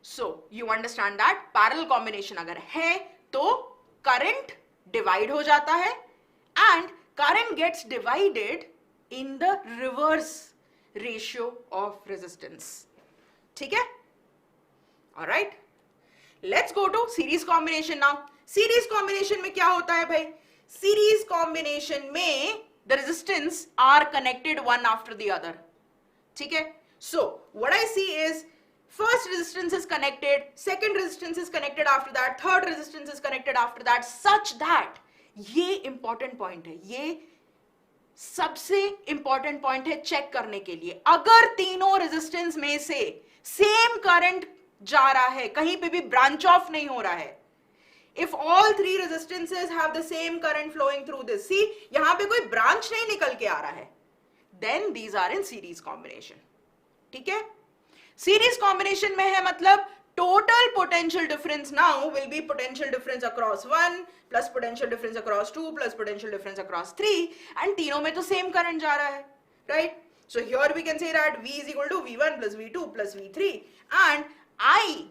Speaker 1: So you understand that parallel combination अगर है तो current divide हो जाता है and current gets divided in the reverse ratio of resistance. ठीक है? All right. Let's go to series combination now. Series combination में क्या होता है भाई? Series combination में the resistance are connected one after the other. ठीक है? So what I see is first resistance is connected, second resistance is connected after that, third resistance is connected after that, such that ये important point है, ये सबसे important point है check करने के लिए. अगर तीनों resistance में से same current जा रहा है, कहीं पे भी branch off नहीं हो रहा है, if all three resistances have the same current flowing through this, see यहां पे कोई branch नहीं निकल के आ रहा है, then these are in series combination. ठीक है? Series combination में है मतलब total potential difference now will be potential difference across 1 plus potential difference across 2 plus potential difference across 3 and तीनों में तो same current जा रहा है, right? So here we can say that V is equal to V1 plus V2 plus V3 and I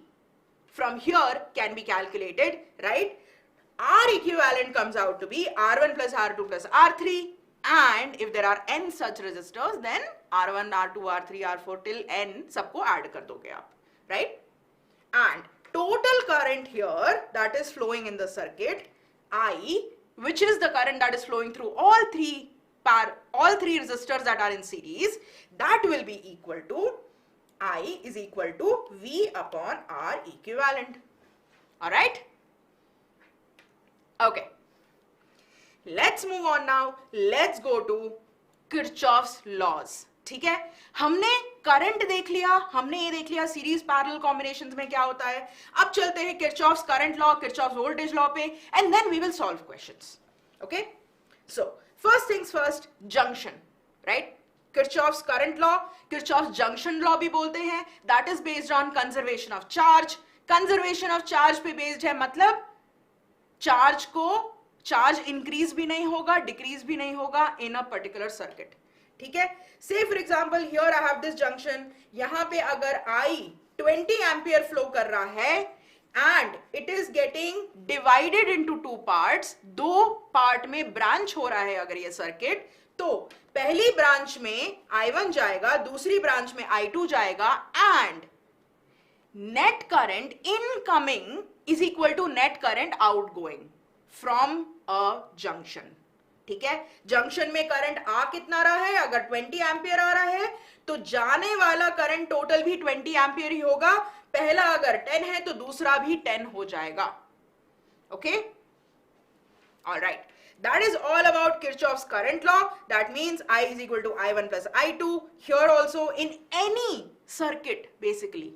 Speaker 1: from here can be calculated, right? R equivalent comes out to be R1 plus R2 plus R3. And if there are n such resistors, then R1, R2, R3, R4 till n सबको add कर दोगे आप, right? And total current here that is flowing in the circuit, I, which is the current that is flowing through all three resistors that are in series, that will be equal to I is equal to V upon R equivalent. All right? Okay. Let's move on now. Let's go to Kirchhoff's laws. ठीक है? हमने current देख लिया, हमने ये देख लिया series parallel combinations में क्या होता है. अब चलते हैं Kirchhoff's current law, Kirchhoff's voltage law पे and then we will solve questions. Okay? So first things first, junction, right? Kirchhoff's current law, Kirchhoff's junction law भी बोलते हैं. That is based on conservation of charge. Conservation of charge पे based है, मतलब charge increase भी नहीं होगा, decrease भी नहीं होगा इन अ पर्टिकुलर सर्किट. ठीक है? से for example here I have this junction. यहां पे अगर I 20 एम्पियर फ्लो कर रहा है and it is getting divided into 2 parts, 2 part में ब्रांच हो रहा है अगर ये सर्किट, तो पहली ब्रांच में I1 जाएगा, दूसरी ब्रांच में I2 जाएगा and net current incoming is equal to net current outgoing from a junction. ठीक है? जंक्शन में करंट आ कितना रहा है, अगर 20 एम्पियर आ रहा है तो जाने वाला करंट टोटल भी 20 एम्पियर ही होगा. पहला अगर 10 है तो दूसरा भी 10 हो जाएगा. Okay? Alright. That is all about Kirchhoff's current law. That means I is equal to I1 plus I2. Here also in any circuit basically,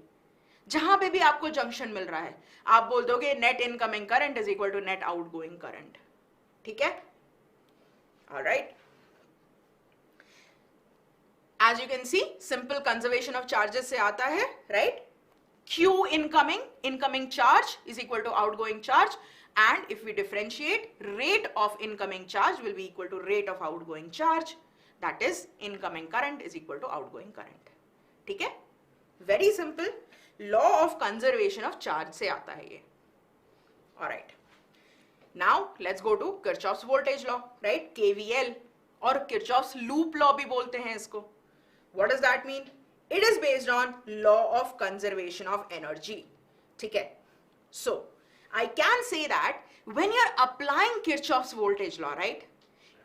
Speaker 1: जहां पे भी आपको जंक्शन मिल रहा है, आप बोल दोगे net incoming current is equal to net outgoing current. ठीक है? Alright. As you can see, simple conservation of charges से आता है, right? Q incoming charge is equal to outgoing charge, and if we differentiate, rate of incoming charge will be equal to rate of outgoing charge, that is incoming current is equal to outgoing current. ठीक है? Very simple. Law of conservation of charge से आता है ये. Alright. Now let's go to Kirchhoff's voltage law, right? KVL और Kirchhoff's loop law भी बोलते हैं इसको. What does that mean? It is based on law of conservation of energy. ठीक है? So I can say that when you're applying Kirchhoff's voltage law, right,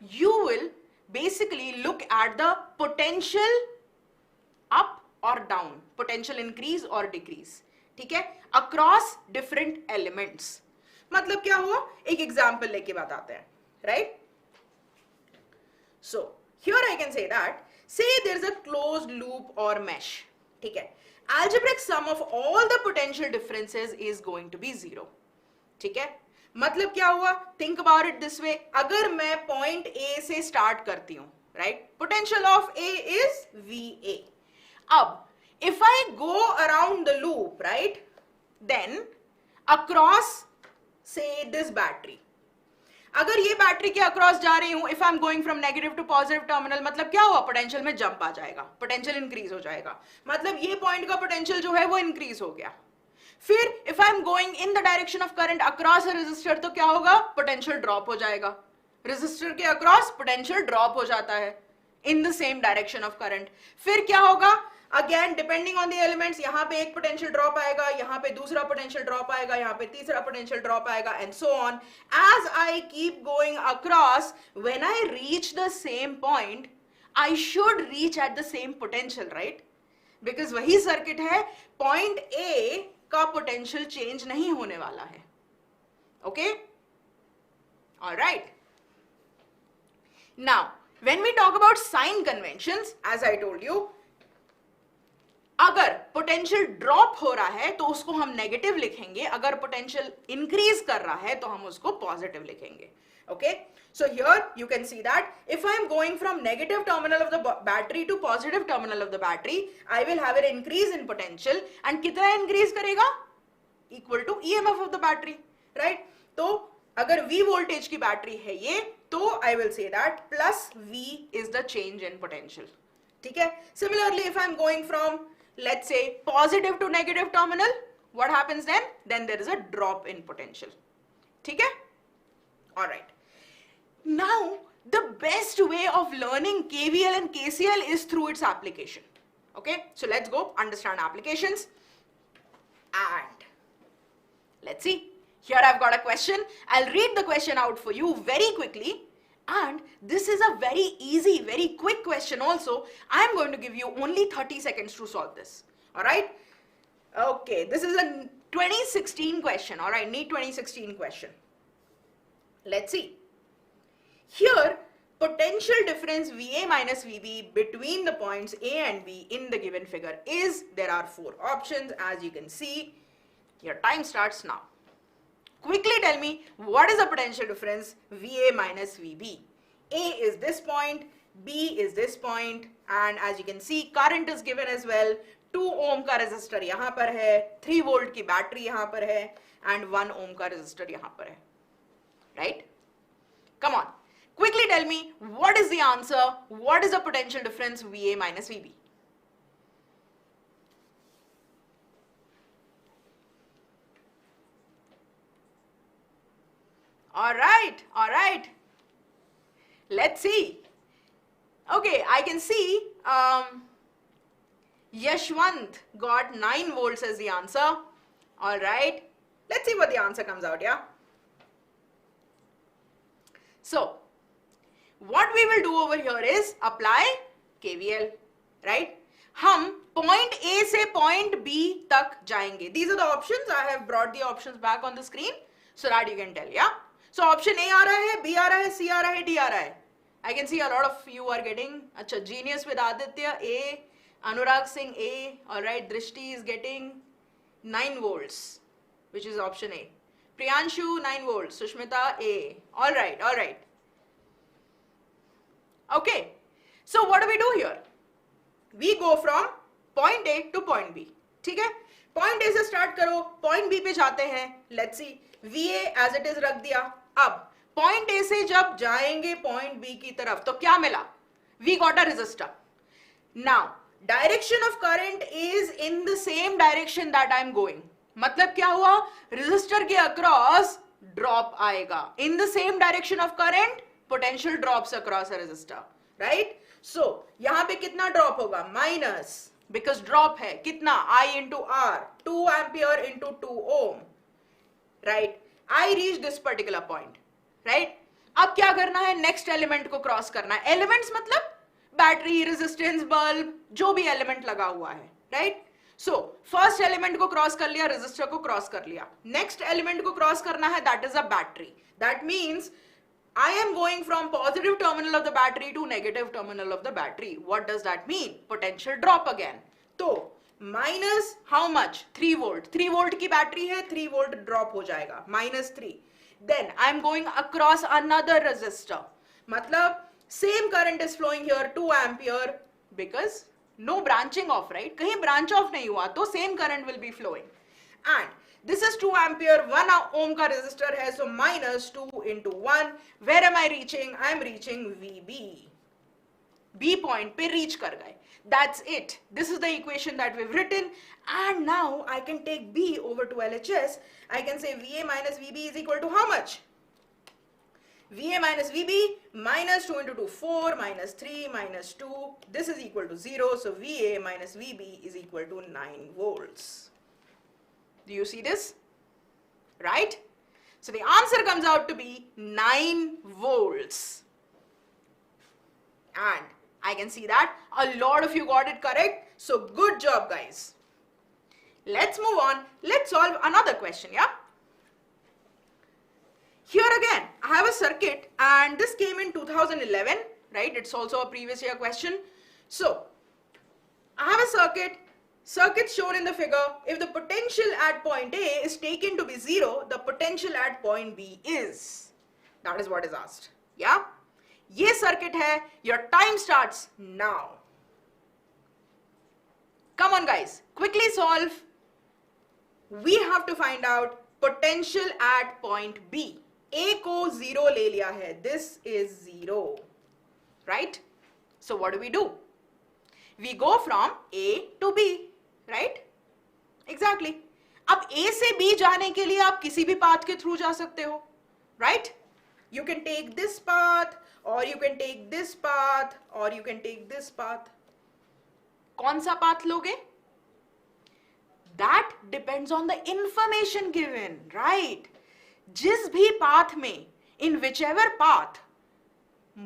Speaker 1: you will basically look at the potential up or down, potential increase or decrease. ठीक है? Across different elements. मतलब क्या हुआ? एक example लेके बताते हैं, right? So here I can say that, say there is a closed loop or mesh. ठीक है? Algebraic sum of all the potential differences is going to be 0. ठीक है? मतलब क्या हुआ? Think about it this way. अगर मैं point A से start करती हूँ, right? Potential of A is VA. अब if I go around the loop, right, then across say this battery, अगर ये बैटरी के अक्रॉस जा रही हूं, if I am going from negative to positive terminal, मतलब क्या हुआ? पोटेंशियल में जंप आ जाएगा, पोटेंशियल इंक्रीज हो जाएगा, मतलब ये पॉइंट का पोटेंशियल जो है वो इंक्रीज हो गया. फिर if I am going in the direction of current across a resistor, तो क्या होगा? पोटेंशियल ड्रॉप हो जाएगा. रेजिस्टर के अक्रॉस पोटेंशियल ड्रॉप हो जाता है इन the same direction of current. फिर क्या होगा? Again depending on the elements, यहाँ पे एक पोटेंशियल ड्रॉप आएगा, यहाँ पे दूसरा पोटेंशियल ड्रॉप आएगा, यहाँ पे तीसरा पोटेंशियल ड्रॉप आएगा, and so on. As I keep going across, when I reach the same point, I should reach at the same potential, right? Because वही सर्किट है, पॉइंट ए का पोटेंशियल चेंज नहीं होने वाला है. Okay, alright. Now when we talk about sign conventions, as I told you, अगर potential drop हो रहा है तो उसको हम नेगेटिव लिखेंगे, अगर पोटेंशियल इंक्रीज कर रहा है तो हम उसको पॉजिटिव लिखेंगे. Okay, so here you can see that if I am going from negative terminal of the battery to positive terminal of the battery, I will have an increase in potential, and कितना increase करेगा? Equal to EMF of the battery, right? तो अगर V voltage की battery है ये, तो I will say that plus V is the change in potential. ठीक है? Similarly if I am going from, let's say, positive to negative terminal, what happens then? Then there is a drop in potential. ठीक है? Alright. Now, the best way of learning KVL and KCL is through its application. Okay? So let's go understand applications. And let's see. Here I've got a question. I'll read the question out for you very quickly. And this is a very easy, very quick question also. I'm going to give you only 30 seconds to solve this. Alright? Okay, this is a 2016 question. Alright, NEET 2016 question. Let's see. Here, potential difference VA minus VB between the points A and B in the given figure is, there are 4 options as you can see. Your time starts now. Quickly tell me, what is the potential difference VA minus VB? A is this point, B is this point, and as you can see, current is given as well. 2 ohm का resistor यहाँ पर है, 3 volt की battery यहाँ पर है, and 1 ohm का resistor यहाँ पर है. Right? Come on. Quickly tell me, what is the answer? What is the potential difference VA minus VB? Alright, alright. Let's see. Okay, I can see Yashwant got 9 volts as the answer. Alright. Let's see what the answer comes out, yeah? So, what we will do over here is apply KVL, right? हम point A से point B तक जाएंगे. These are the options. I have brought the options back on the screen so that you can tell, yeah? So option A आ रहा है, B आ रहा है, C आ रहा है, D आ रहा है. I can see a lot of you are getting, अच्छा, Genius with Aditya A, Anurag Singh A, alright, Drishti is getting 9 volts, which is option A. Priyanshu 9 volts, Sushmita A, alright, alright. Okay, so what do we do here? We go from point A to point B, ठीक है? Point ए से start करो, point B पे जाते हैं, let's see, VA as it is रख दिया। अब पॉइंट ए से जब जाएंगे पॉइंट बी की तरफ तो क्या मिला, we got a resistor. Now direction of current is in the same direction that I am going, मतलब क्या हुआ, रेजिस्टर के अक्रॉस ड्रॉप आएगा, in the same direction of current potential drops across a resistor, right. So यहां पे कितना drop होगा, minus, because drop है कितना, I into R, 2 ampere into 2 ohm, right. I reach this particular point, right. अब क्या करना है, नेक्स्ट एलिमेंट को क्रॉस करना है। एलिमेंट्स मतलब बैटरी, रेजिस्टेंस, बल्ब, जो भी एलिमेंट लगा हुआ है, राइट। सो फर्स्ट एलिमेंट को क्रॉस कर लिया, रेजिस्टर को क्रॉस कर लिया, नेक्स्ट एलिमेंट को क्रॉस करना है, that is a battery. That means I am going from positive terminal of the battery to negative terminal of the battery. What does that mean? Potential drop again. तो minus how much? 3 volt. 3 volt की battery है, 3 volt drop हो जाएगा, minus 3. Then I am going across another resistor. मतलब same current is flowing here, 2 ampere, because no branching off, right? कहीं branch off नहीं हुआ तो same current will be flowing. And this is 2 ampere, 1 ohm का resistor है, so minus 2 into 1. Where am I reaching? I am reaching VB. B point पे reach कर गए. That's it. This is the equation that we've written. And now I can take B over to LHS. I can say VA minus VB is equal to how much? VA minus VB minus 2 into 2, 4 minus 3 minus 2. This is equal to 0. So VA minus VB is equal to 9 volts. Do you see this? Right? So the answer comes out to be 9 volts. And I can see that a lot of you got it correct. So good job, guys. Let's move on. Let's solve another question, yeah? Here again, I have a circuit and this came in 2011, right? It's also a previous year question. So, I have a circuit shown in the figure. If the potential at point A is taken to be 0, the potential at point B is. That is what is asked. Yeah? ये circuit है. Your time starts now. Come on guys, quickly solve. We have to find out potential at point B. A को 0 ले लिया है. This is 0. Right? So what do? We go from A to B. Right? Exactly. अब A से B जाने के लिए आप किसी भी पाथ के थ्रू जा सकते हो, right? You can take this path, or you can take this path, or you can take this path. कौन सा पाथ लोगे? That depends on the information given, right? जिस भी पाथ में, in whichever path,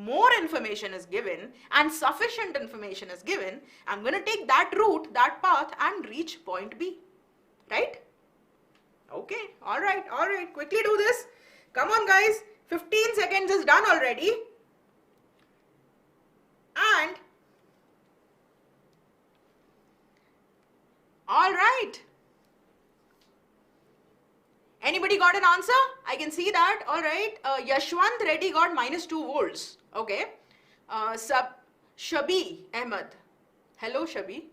Speaker 1: more information is given and sufficient information is given, I'm going to take that route, that path and reach point B, right? Okay, all right, quickly do this. Come on guys, 15 seconds is done already. And all right, anybody got an answer? I can see that. All right, Yashwant Reddy got minus 2 volts. Okay, Shabi Ahmed, hello Shabi,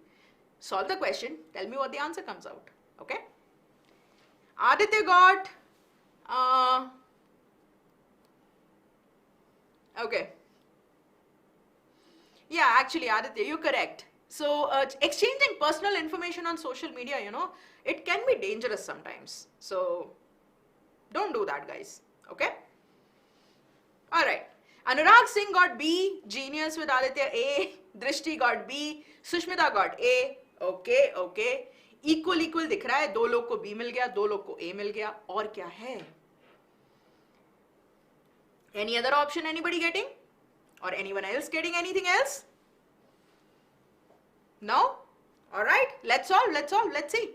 Speaker 1: solve the question, tell me what the answer comes out. Okay, Aditya got okay, yeah, actually Aditya, you're correct. So exchanging personal information on social media, you know, it can be dangerous sometimes, so don't do that guys. Okay, all right, Anurag Singh got B, genius with Aditya A, Drishti got B, Sushmita got A. Okay, equal दिख रहा है, 2 लोग को B मिल गया, 2 लोग को A मिल गया, और क्या है? Any other option anybody getting? Or anyone else getting anything else? No? All right, let's solve, let's see.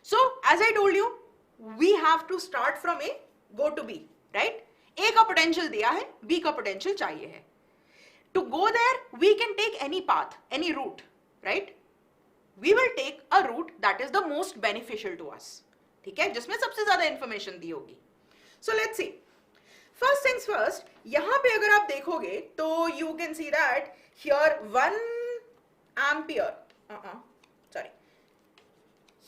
Speaker 1: So as I told you, we have to start from A, go to B, right? A का potential दिया है, B का potential चाहिए है. To go there, we can take any path, any route, right? We will take a route that is the most beneficial to us. ठीक है, जिसमें सबसे ज़्यादा information दी होगी. So let's see. First things first, यहाँ पे अगर आप देखोगे तो you can see that here 1 ampere. Sorry.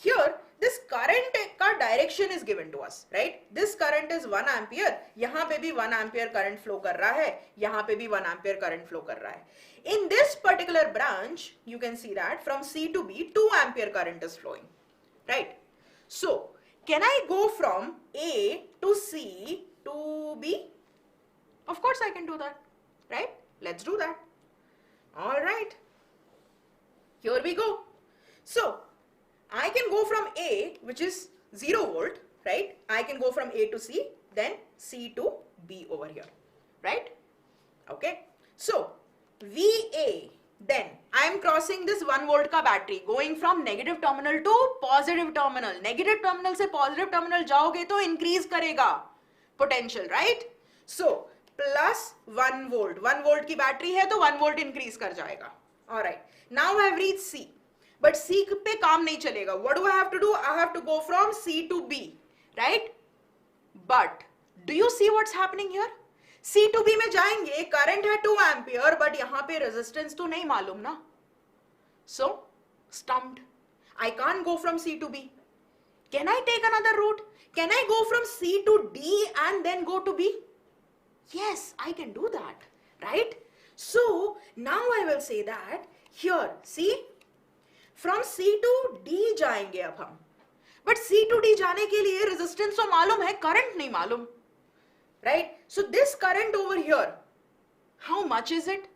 Speaker 1: Here this current का direction is given to us, right? This current is 1 ampere. यहाँ पे भी 1 ampere current flow कर रहा है, यहाँ पे भी 1 ampere current flow कर रहा है. In this particular branch, you can see that from C to B, 2 ampere current is flowing, right? So, can I go from A to C to B? Of course I can do that, right? Let's do that. All right. Here we go. So, I can go from A, which is 0 volt, right? I can go from A to C, then C to B over here, right? Okay. So, VA, then I am crossing this 1 volt ka battery, going from negative terminal to positive terminal. Negative terminal se positive terminal jaoge to increase karega potential, right? So, plus 1 volt. 1 volt की battery है तो 1 volt increase कर जाएगा. Alright. Now I have reached C. But C पे काम नहीं चलेगा. What do I have to do? I have to go from C to B, right? But do you see what's happening here? C to B में जाएंगे, current है 2 ampere, but यहाँ पे resistance तो नहीं मालूम ना. So, stumped. I can't go from C to B. Can I take another route? Can I go from C to D and then go to B? Yes, I can do that, right? So, now I will say that here, see, from C to D जाएंगे अब हम. But C to D जाने के लिए resistance तो मालूम है, current नहीं मालूम, right? So, this current over here, how much is it?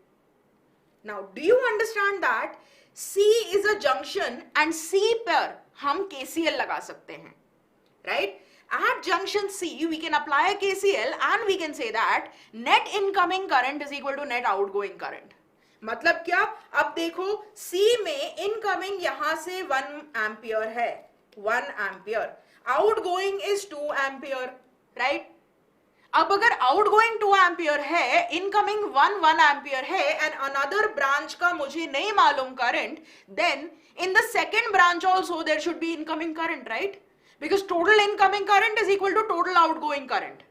Speaker 1: Now, do you understand that C is a junction and C पर हम KCL लगा सकते हैं, right? At junction C, we can apply a KCL and we can say that net incoming current is equal to net outgoing current. मतलब क्या? अब देखो C में incoming यहाँ से 1 ampere है, 1 ampere. Outgoing is 2 ampere, right? अब अगर outgoing 2 ampere है, incoming 1 ampere है and another branch का मुझे नहीं मालूम current, then in the second branch also there should be incoming current, right? Because total incoming current is equal to total outgoing current,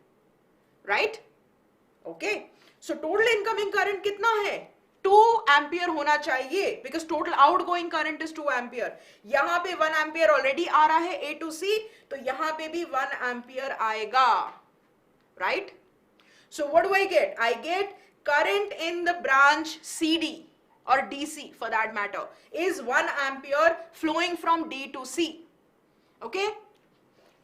Speaker 1: right? Okay. So total incoming current कितना है? 2 ampere होना चाहिए because total outgoing current is 2 ampere. यहाँ पे 1 ampere already आ रहा है A to C, तो यहाँ पे भी 1 ampere आएगा, right? So what do I get? I get current in the branch CD or DC for that matter is 1 ampere flowing from D to C. Okay?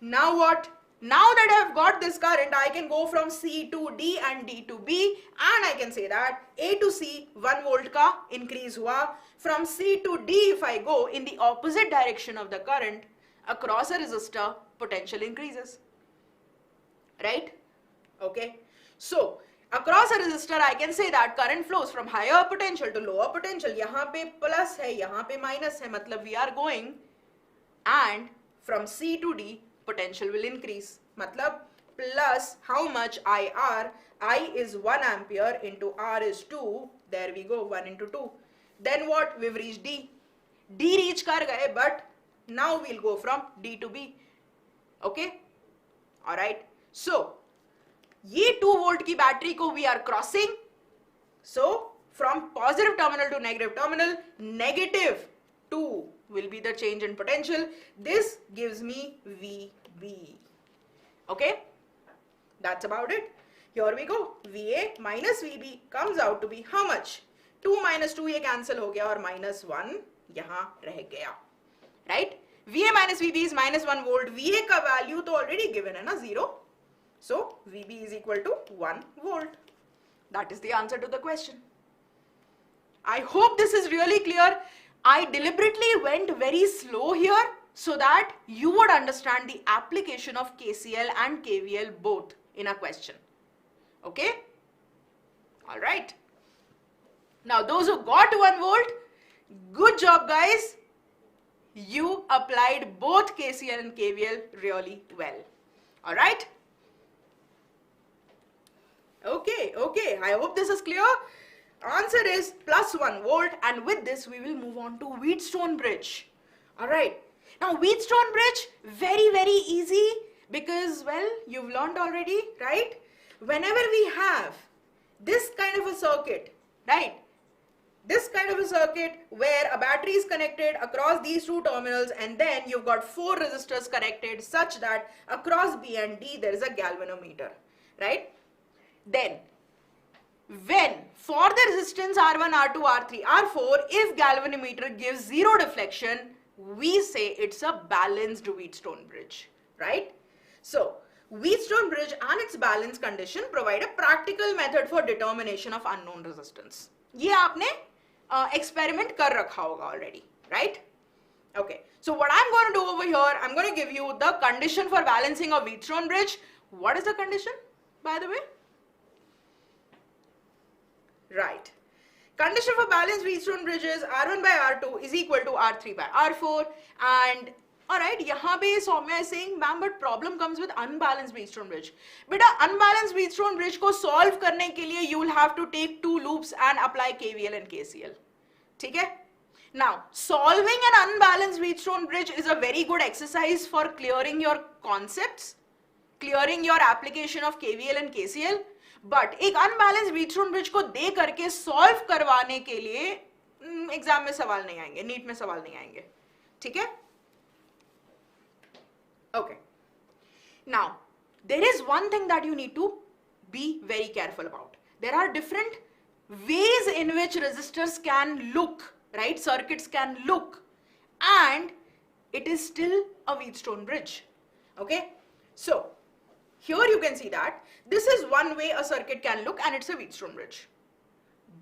Speaker 1: Now what? Now that I have got this current, I can go from C to D and D to B and I can say that A to C 1 volt का increase हुआ. From C to D if I go in the opposite direction of the current across a resistor, potential increases. Right? Okay. So, across a resistor I can say that current flows from higher potential to lower potential. यहाँ पे plus है, यहाँ पे minus है, मतलब we are going and from C to D potential will increase. Matlab plus how much IR? I is 1 ampere into R is 2. There we go, 1 into 2. Then what? We've reached D. D reach kar gaye, but now we'll go from D to B. Okay? Alright. So, ये 2 volt की battery को we are crossing. So, from positive terminal to negative terminal, negative 2 will be the change in potential. This gives me VB. Okay? That's about it. Here we go. VA minus VB comes out to be how much? 2 minus 2 ये cancel हो गया और minus 1 यहाँ रह गया. Right? VA minus VB is minus 1 volt. VA का value तो already given है ना 0. So, VB is equal to 1 volt. That is the answer to the question. I hope this is really clear. I deliberately went very slow here so that you would understand the application of KCL and KVL both in a question. Okay? Alright. Now those who got 1 volt, good job guys. You applied both KCL and KVL really well. Alright? Okay, okay. I hope this is clear. Answer is plus 1 volt and with this we will move on to Wheatstone bridge. Alright. Now Wheatstone bridge, very easy because well you've learned already, right? Whenever we have this kind of a circuit, right? this kind of a circuit where a battery is connected across these two terminals, and then you've got 4 resistors connected such that across B and D there is a galvanometer, right? Then when for the resistance R1, R2, R3, R4, if galvanometer gives 0 deflection, we say it's a balanced Wheatstone bridge, right? So Wheatstone bridge and its balance condition provide a practical method for determination of unknown resistance. ये आपने experiment कर रखा होगा already, right? Okay, so what I'm going to do over here, I'm going to give you the condition for balancing a Wheatstone bridge. What is the condition, by the way? Right. Condition for balanced Wheatstone bridge is R1 by R2 is equal to R3 by R4. And alright, यहाँ पे Soumya is saying, ma'am, but problem comes with unbalanced Wheatstone bridge. बेटा unbalanced Wheatstone bridge को solve करने के लिए you will have to take 2 loops and apply KVL and KCL. ठीक है? Now, solving an unbalanced Wheatstone bridge is a very good exercise for clearing your concepts, clearing your application of KVL and KCL. But एक unbalanced Wheatstone bridge को दे करके solve करवाने के लिए exam में सवाल नहीं आएंगे, नीट में सवाल नहीं आएंगे, ठीक है? Okay. Now, there is one thing that you need to be very careful about. There are different ways in which resistors can look, right? Circuits can look, and it is still a Wheatstone bridge. Okay? So, here you can see that this is one way a circuit can look and it's a Wheatstone bridge.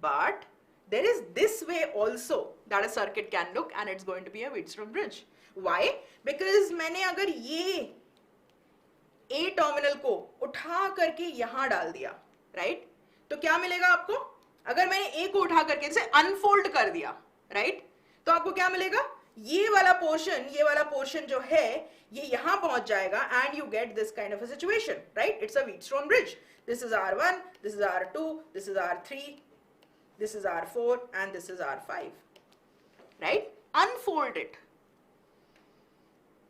Speaker 1: But there is this way also that a circuit can look and it's going to be a Wheatstone bridge. Why? Because मैंने अगर ये A terminal को उठा करके यहाँ डाल दिया, right? तो क्या मिलेगा आपको? अगर मैंने A को उठा करके इसे अनफोल्ड कर दिया, right? तो आपको क्या मिलेगा? ये वाला पोर्शन जो है ये यहाँ पहुंच जाएगा and you get this kind of a situation, right? It's a Wheatstone bridge. This is R1, this is R2, this is R3, this is R4, and this is R5, right? Unfold it.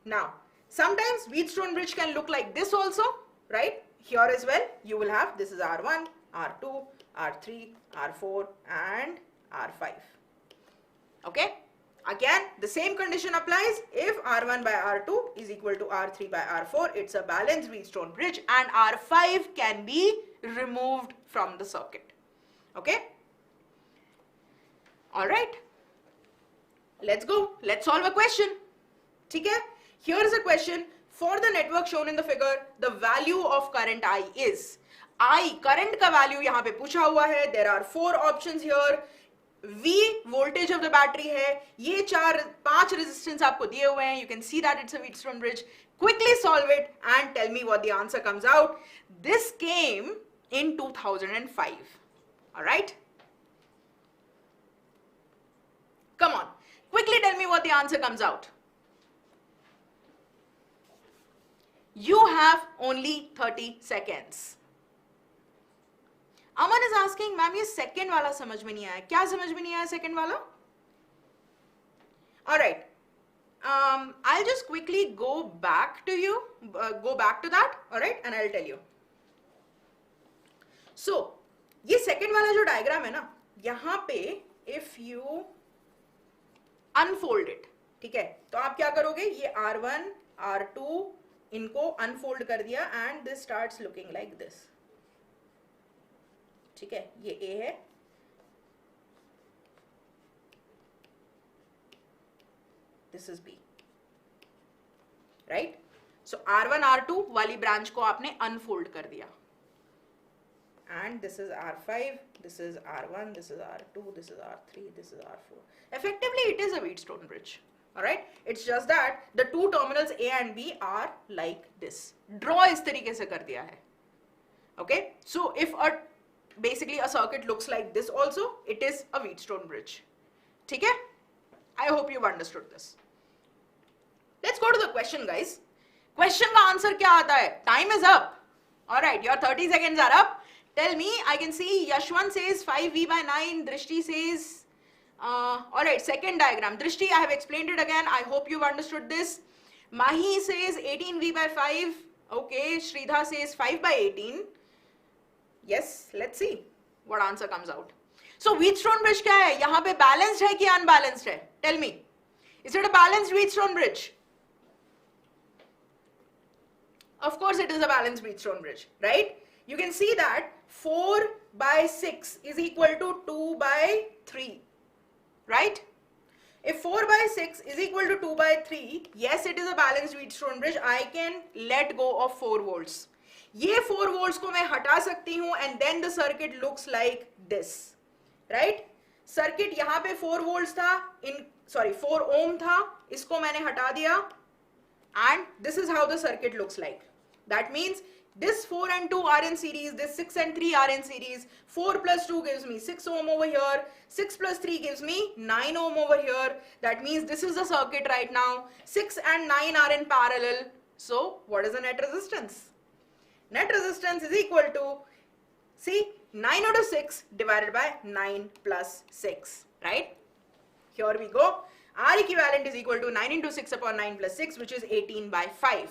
Speaker 1: Now, sometimes Wheatstone bridge can look like this also, right? Here as well, you will have this is R1, R2, R3, R4, and R5. Okay? Again, the same condition applies. If R1 by R2 is equal to R3 by R4, it's a balanced Wheatstone bridge and R5 can be removed from the circuit. Okay? Alright. Let's go. Let's solve a question. Okay? Here is a question. For the network shown in the figure, the value of current I is. I, current का value यहाँ पे पूछा हुआ है. There are 4 options here. V voltage of the battery है, ये 5 resistance आपको दिए हुए हैं. You can see that it's a Wheatstone bridge. Quickly solve it and tell me what the answer comes out. This came in 2005. Alright? Come on. Quickly tell me what the answer comes out. You have only 30 seconds. Aman is asking, ma'am, ये second वाला समझ में नहीं आया. क्या समझ में नहीं आया second वाला? Alright. I'll just quickly go back to you, go back to that, alright, and I'll tell you. So, ये second वाला जो diagram है ना, यहाँ पे if you unfold it, ठीक है? तो आप क्या करोगे? ये R1, R2 इनको unfold कर दिया and this starts looking like this. ठीक है, ये A है, this is B, right? So R1, R2 वाली branch को आपने unfold कर दिया, and this is R5, this is R1, this is R2, this is R3, this is R4. Effectively, it is a Wheatstone bridge. All right, it's just that the two terminals A and B are like this. Draw इस तरीके से कर दिया है. Okay, so if basically a circuit looks like this also, it is a Wheatstone bridge. ठीक है? I hope you've understood this. Let's go to the question, guys. Question का answer क्या आता है? Time is up. All right, your 30 seconds are up. Tell me. I can see Yashwant says 5V by 9. Drishti says, all right, second diagram. Drishti, I have explained it again. I hope you've understood this. Mahi says 18V by 5. Okay, Shridha says 5 by 18. Yes, let's see what answer comes out. So Wheatstone bridge क्या है? यहां पे balanced है कि unbalanced है? Tell me, is it a balanced Wheatstone bridge? Of course it is a balanced Wheatstone bridge, right? You can see that 4 by 6 is equal to 2 by 3, right? If 4 by 6 is equal to 2 by 3, yes, it is a balanced Wheatstone bridge. I can let go of 4 volts. ये 4 volts को मैं हटा सकती हूँ and then the circuit looks like this, right? Circuit यहाँ पे 4 volts था, 4 ohm था, इसको मैंने हटा दिया and this is how the circuit looks like. That means this 4 and 2 are in series, this 6 and 3 are in series. 4 plus 2 gives me 6 ohm over here, 6 plus 3 gives me 9 ohm over here. That means this is the circuit right now. 6 and 9 are in parallel. So what is the net resistance? Net resistance is equal to, see, 9 out of 6 divided by 9 plus 6, right? Here we go. R equivalent is equal to 9 into 6 upon 9 plus 6, which is 18 by 5.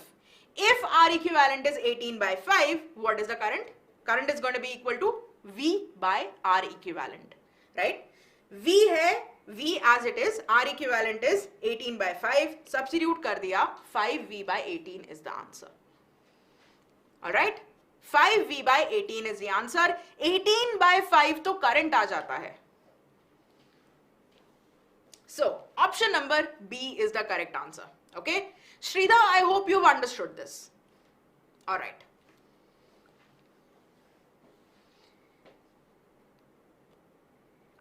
Speaker 1: If R equivalent is 18 by 5, what is the current? Current is going to be equal to V by R equivalent, right? V है, V as it is, R equivalent is 18 by 5. Substitute कर दिया, 5V by 18 is the answer. Alright? 5V by 18 is the answer. 18 by 5 तो current आ जाता है. So, option number B is the correct answer. Okay? Shrida, I hope you've understood this. Alright.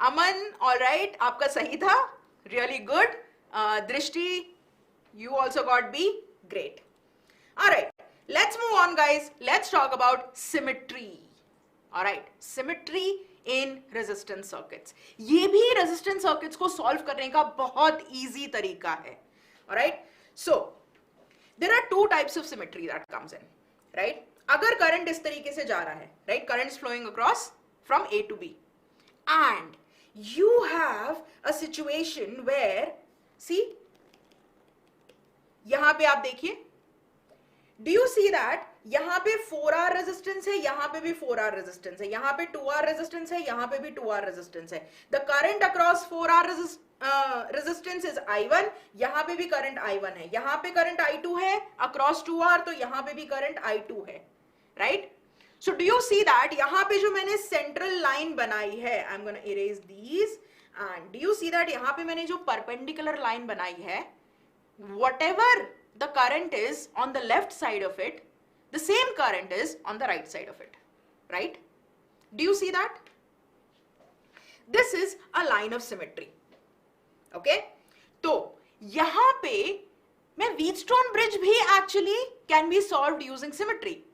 Speaker 1: Aman, alright, आपका सही था. Really good. Drishti, you also got B. Great. Alright. Let's move on, guys. Let's talk about symmetry. Alright. Symmetry in resistance circuits. ये भी resistance circuits को solve करने का बहुत easy तरीका है. Alright. So, there are two types of symmetry that comes in, right? अगर current इस तरीके से जा रहा है, right? Current is flowing across from A to B, and you have a situation where, see, यहाँ पे आप देखिए, do you see that यहाँ पे 4R resistance है, यहाँ पे भी 4R resistance है, यहाँ पे 2R resistance है, यहाँ पे भी 2R resistance है. The current across 4R resistance is I1, यहाँ पे भी current I1 है, यहाँ पे current I2 है, across 2R तो यहाँ पे भी current I2 है, right? So do you see that यहाँ पे जो मैंने central line बनाई है, I'm gonna erase these, and do you see that यहाँ पे मैंने जो perpendicular line बनाई है, whatever the current is on the left side of it, the same current is on the right side of it, right? Do you see that? This is a line of symmetry. Okay? तो यहाँ पे मैं Wheatstone bridge भी actually can be solved using symmetry.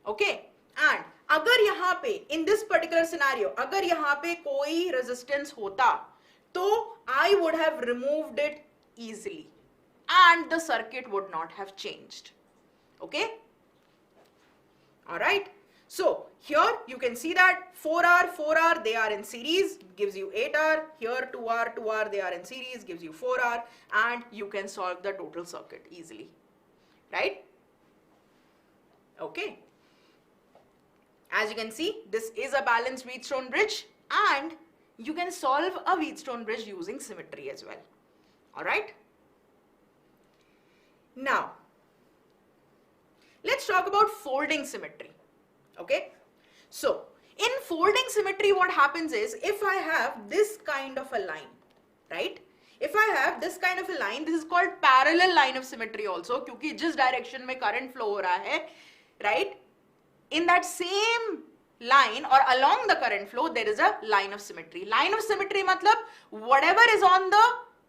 Speaker 1: Okay? And अगर यहाँ पे in this particular scenario अगर यहाँ पे कोई resistance होता तो I would have removed it easily and the circuit would not have changed. Okay? Alright. So here you can see that 4R, they are in series, gives you 8R. Here 2R, they are in series, gives you 4R, and you can solve the total circuit easily. Right? Okay. As you can see, this is a balanced Wheatstone bridge, and you can solve a Wheatstone bridge using symmetry as well. Alright? Now, let's talk about folding symmetry. Okay? So, in folding symmetry, what happens is, if I have this kind of a line, right? If I have this kind of a line, this is called parallel line of symmetry also, क्योंकि जिस direction में current flow हो रहा है, right? In that same line or along the current flow, there is a line of symmetry. Line of symmetry मतलब whatever is on the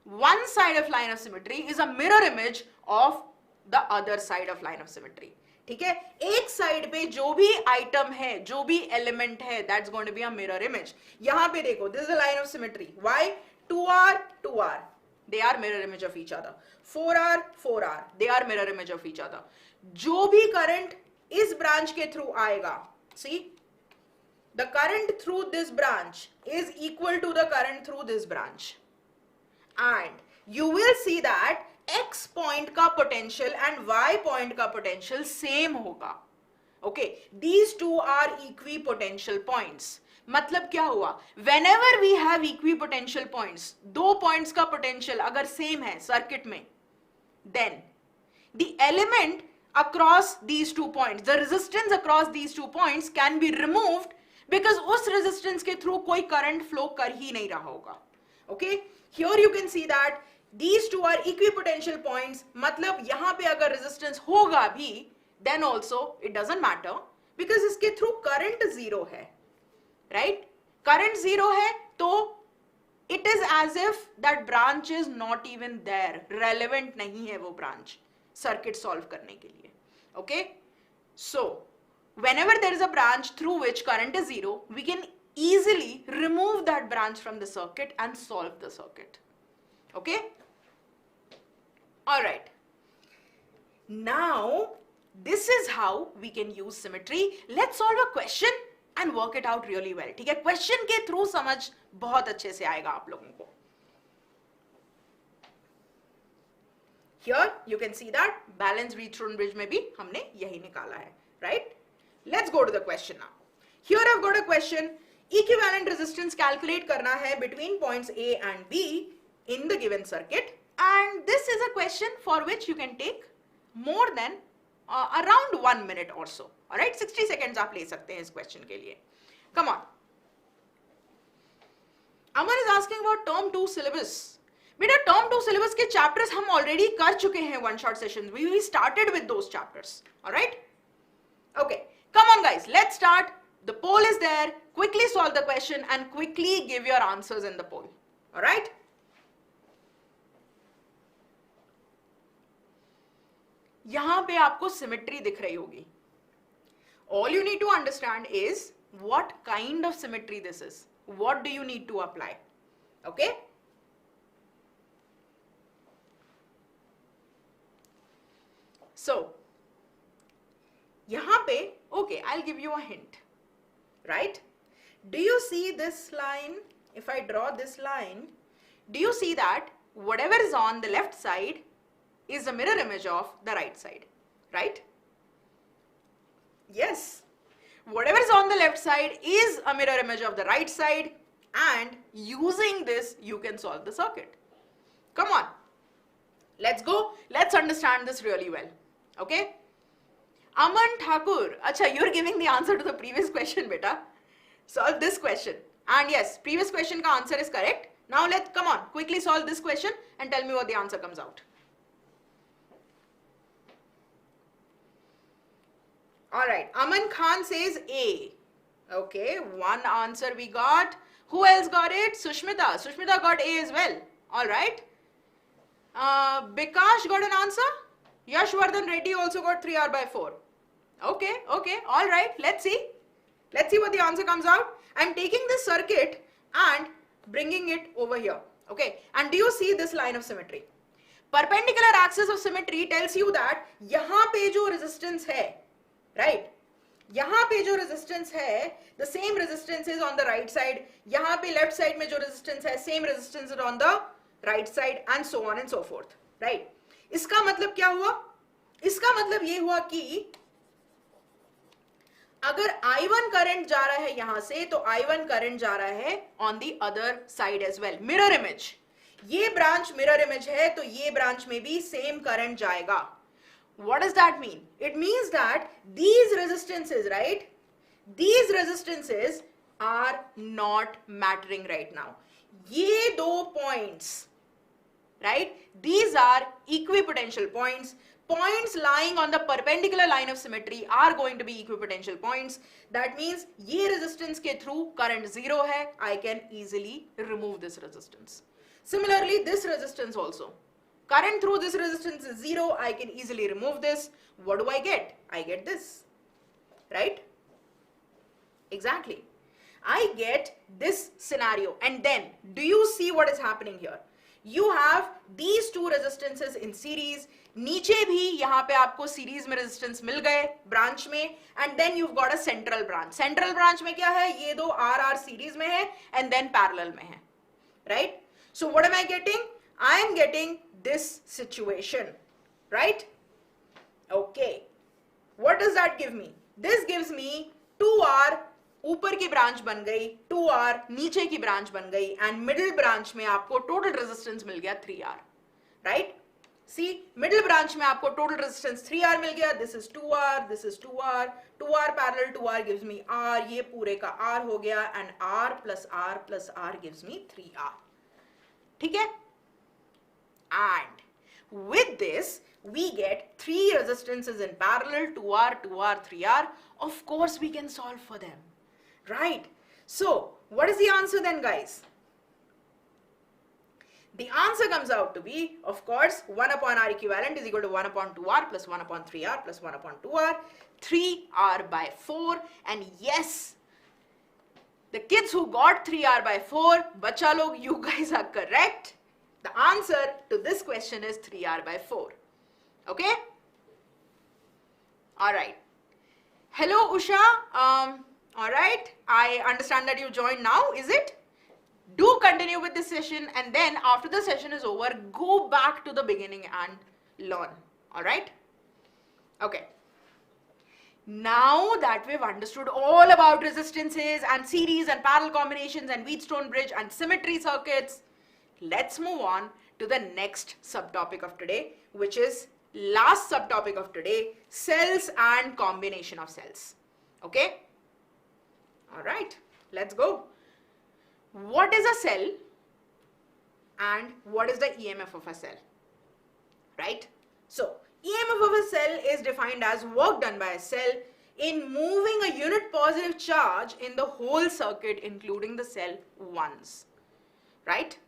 Speaker 1: one side of line of symmetry is a mirror image of the other side of line of symmetry. ठीक है, एक side पे जो भी item है, जो भी एलिमेंट है, that's going to be a mirror image. यहां पे देखो, this is a line of symmetry. Why? 2R, they are mirror image of each other. 4R, they are mirror image of each other. जो भी current इस branch के through आएगा, see, the current through this branch is equal to the current through this branch, and you will see that x point का potential and y point का potential same होगा. Okay, these two are equipotential points. मतलब क्या हुआ, whenever we have equipotential points, दो points का potential अगर same है सर्किट में, then the element across these two points, the resistance across these two points can be removed because उस resistance के थ्रू कोई करंट फ्लो कर ही नहीं रहा होगा. Okay, here you can see that these two are equipotential points. मतलब यहां पे अगर resistance होगा भी, then also it doesn't matter because इसके थ्रू करंट जीरो है, right? करंट जीरो है तो it is as if that branch is not even there, relevant नहीं है वो branch सर्किट सॉल्व करने के लिए. Okay, so whenever there is a branch through which current is zero, we can easily remove that branch from the circuit and solve the circuit. Okay, all right, now this is how we can use symmetry. Let's solve a question and work it out really well. ठीक है, question के through समझ बहुत अच्छे से आएगा आप लोगों को. Here you can see that balance Wheatstone bridge में भी हमने यही निकाला है, right? Let's go to the question now. Here I've got a question. Equivalent resistance calculate करना है between points A and B in the given circuit, and this is a question for which you can take more than around 1 minute or so. All right, 60 seconds आप ले सकते हैं इस question के लिए. Come on. Aman is asking about term 2 syllabus. बेटा term 2 syllabus के chapters हम ऑलरेडी कर चुके हैं one shot session. We started with those chapters. Alright, okay, come on guys, let's start. The poll is there. Quickly solve the question and quickly give your answers in the poll. Alright, यहां पे आपको symmetry दिख रही होगी. All you need to understand is what kind of symmetry this is. What do you need to apply. Okay, so yahan pe, okay, I'll give you a hint, right? Do you see this line? If I draw this line, do you see that whatever is on the left side is a mirror image of the right side, right? Yes, whatever is on the left side is a mirror image of the right side, and using this you can solve the circuit. Come on, let's go. Let's understand this really well. Okay, Aman Thakur, acha, you're giving the answer to the previous question, beta. Solve this question, and yes, previous question ka answer is correct. Now let's, come on, quickly solve this question and tell me what the answer comes out. All right, Aman Khan says A. Okay, one answer we got. Who else got it? Sushmita. Sushmita got A as well. All right, Bikash got an answer. Yashvardhan Reddy also got 3R/4. Okay, okay, all right, let's see. Let's see what the answer comes out. I'm taking this circuit and bringing it over here. Okay, and do you see this line of symmetry? Perpendicular axis of symmetry tells you that यहाँ पे जो resistance है, right? यहाँ पे जो resistance है, the same resistance is on the right side. यहाँ पे left side में जो resistance है, same resistance is on the right side, and so on and so forth, right? इसका मतलब क्या हुआ? इसका मतलब ये हुआ कि अगर I1 करंट जा रहा है यहां से, तो I1 करंट जा रहा है on the other side as well. Mirror image, ये ब्रांच मिरर इमेज है तो ये ब्रांच में भी सेम करंट जाएगा. What does that mean? It means that these resistances, right? These resistances are not mattering right now. ये दो points, right? These are equipotential points. Points lying on the perpendicular line of symmetry are going to be equipotential points. That means ये resistance के through current zero है. I can easily remove this resistance. Similarly, this resistance also. Current through this resistance is zero. I can easily remove this. What do I get? I get this, right? Exactly. I get this scenario. And then, do you see what is happening here? You have these two resistances in series. नीचे भी यहाँ पे आपको series में resistance मिल गए branch में, and then you've got a central branch. Central branch में क्या है? ये दो आर सीरीज में है एंड देन पैरेलल में है, right? So what am I getting? I am getting this situation, right? Okay, what does that give me? This gives me 2R ऊपर की ब्रांच बन गई 2R, नीचे की ब्रांच बन गई, एंड मिडिल ब्रांच में आपको टोटल रेजिस्टेंस मिल गया 3R, राइट? सी, मिडिल ब्रांच में आपको टोटल रेजिस्टेंस 3R मिल गया. This is 2R, this is 2R, 2R parallel 2R gives me R, ये पूरे का R हो गया, and R plus R gives me 3R. ठीक है? And with this we get 3 resistances in parallel, 2R, 2R, 3R. Of course we can solve for them, right? So what is the answer then, guys? The answer comes out to be, of course, 1 upon R equivalent is equal to 1 upon 2R plus 1 upon 3R plus 1 upon 2R, 3R by 4. And yes, the kids who got 3R by 4, bacha log, you guys are correct. The answer to this question is 3R by 4. Okay? Alright. Hello Usha. Alright. I understand that you joined now, is it? Do continue with this session, and then after the session is over, go back to the beginning and learn. Alright? Okay. Now that we've understood all about resistances and series and parallel combinations and Wheatstone bridge and symmetry circuits, let's move on to the next subtopic of today, which is last subtopic of today, cells and combination of cells. Okay? Alright, let's go. What is a cell and what is the EMF of a cell? Right? So, EMF of a cell is defined as work done by a cell in moving a unit positive charge in the whole circuit, including the cell once. Right?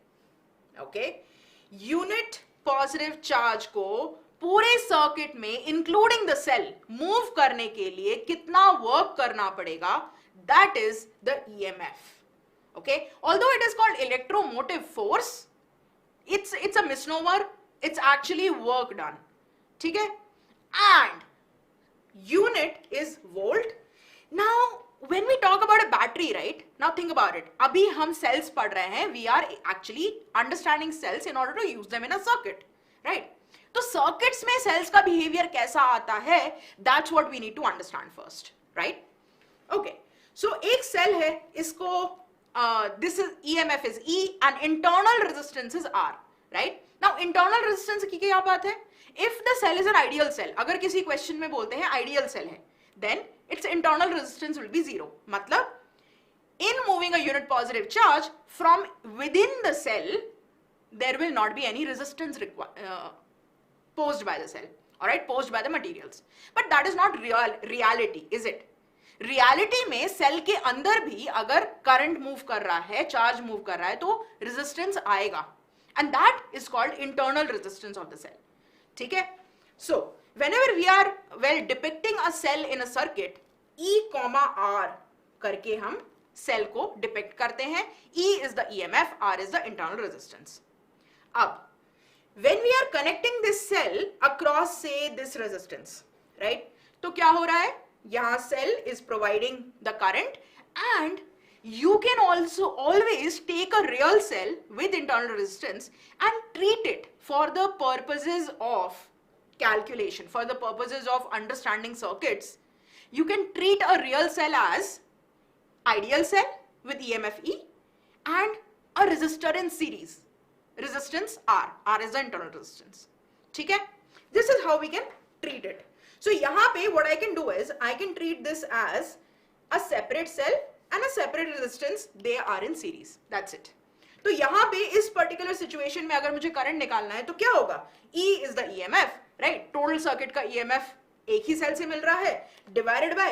Speaker 1: Okay? Unit positive charge को पूरे circuit में including the cell move करने के लिए कितना work करना पड़ेगा, that is the EMF. Okay, although it is called electromotive force, it's a misnomer. It's actually work done. ठीक है? And unit is volt. Now when we talk about a battery, right? Now think about it. अभी हम cells पढ़ रहे हैं. We are actually understanding cells in order to use them in a circuit, right? तो circuits में cells का behavior कैसा आता है? That's what we need to understand first, right? Okay. So एक cell है, इसको this is EMF is E and internal resistance is R, right? Now internal resistance की क्या बात है? If the cell is an ideal cell, अगर किसी question में बोलते हैं ideal cell है, then its internal resistance will be 0. मतलब in moving a unit positive charge from within the cell, there will not be any resistance posed by the cell, alright, posed by the materials. But that is not reality, is it? Reality में cell के अंदर भी अगर current move कर रहा है, charge move कर रहा है, तो रेजिस्टेंस आएगा, and that is called internal resistance of the cell. ठीक है? So whenever we are depicting a cell in a circuit, E, R करके हम सेल को डिपिक्ट करते हैं. E is the EMF, R is the internal resistance. अब when we are connecting this cell across say this resistance, right, तो क्या हो रहा है? यहाँ cell is providing the current, and you can also always take a real cell with internal resistance and treat it for the purposes of calculation, for the purposes of understanding circuits. You can treat a real cell as ideal cell with EMF E and a resistor in series, resistance R. R is the internal resistance. ठीक है? This is how we can treat it. So यहाँ पे what I can do is I can treat this as a separate cell and a separate resistance. They are in series. That's it. तो यहाँ पे इस particular situation में अगर मुझे current निकालना है तो क्या होगा? E is the EMF, right? Total circuit का EMF एक ही सेल से मिल रहा है, divided by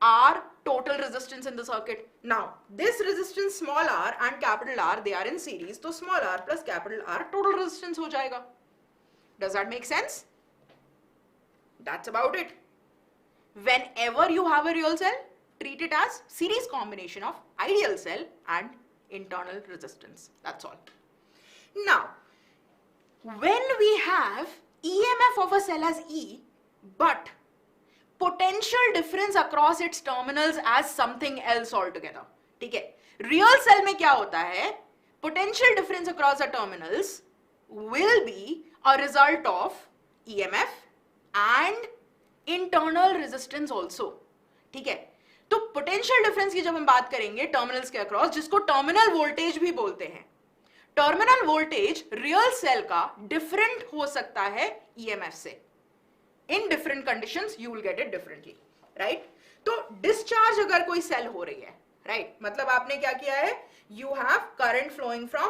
Speaker 1: R total resistance in the circuit. Now this resistance small r and capital R, they are in series. तो small r plus capital R total resistance हो जाएगा. Does that make sense? That's about it. Whenever you have a real cell, treat it as series combination of ideal cell and internal resistance. That's all. Now, when we have EMF of a cell as E, but potential difference across its terminals as something else altogether. ठीक है? Real cell में क्या होता है? Potential difference across the terminals will be a result of EMF and internal resistance also. ठीक है? तो potential difference की जब हम बात करेंगे टर्मिनल्स के अक्रॉस, जिसको टर्मिनल वोल्टेज भी बोलते हैं, टर्मिनल वोल्टेज रियल सेल का डिफरेंट हो सकता है ईएमएफ से. In different conditions you will get it differently, right. तो डिस्चार्ज अगर कोई सेल हो रही है, राइट, मतलब आपने क्या किया है, you have current flowing from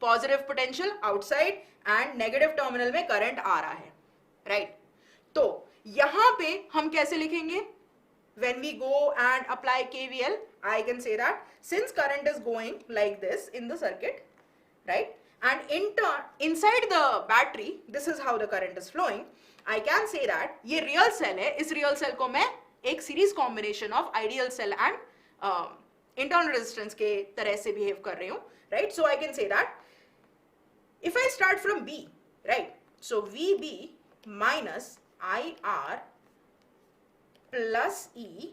Speaker 1: positive potential outside and negative terminal में करंट आ रहा है, राइट. तो यहां पे हम कैसे लिखेंगे, when we go and apply KVL, I can say that since current is going like this in the circuit, right, and in turn inside the battery this is how the current is flowing, I can say that ये real cell है, इस real cell को मैं एक series combination of ideal cell and internal resistance के तरह से behave कर रही हूँ, right. So I can say that if I start from B, right, so VB minus IR plus E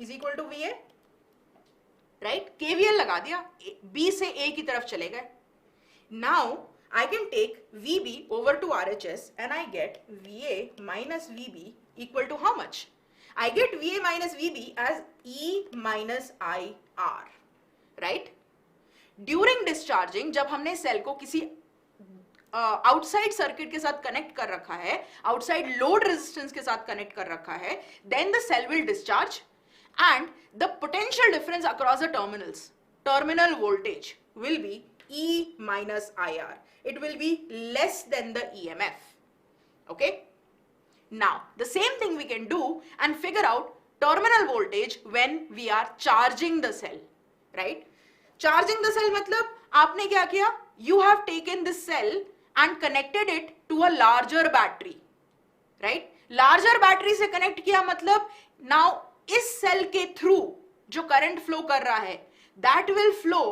Speaker 1: is equal to VA, right. KVL लगा दिया, B से A की तरफ चले गए. Now I can take VB over to RHS and I get VA minus VB equal to how much, I get VA minus VB as E minus IR, right. During discharging जब हमने cell को किसी outside circuit के साथ connect कर रखा है, outside load resistance के साथ कनेक्ट कर रखा है, then the cell will discharge and the potential difference across the terminals, terminal voltage will be E minus IR. It will be less than the EMF. Okay? Now, the same thing we can do and figure out terminal voltage when we are charging the cell, right? Charging the cell मतलब आपने क्या किया? You have taken this cell and connected it to a larger battery, right? Larger battery से connect किया मतलब now इस cell के through जो current flow कर रहा है, that will flow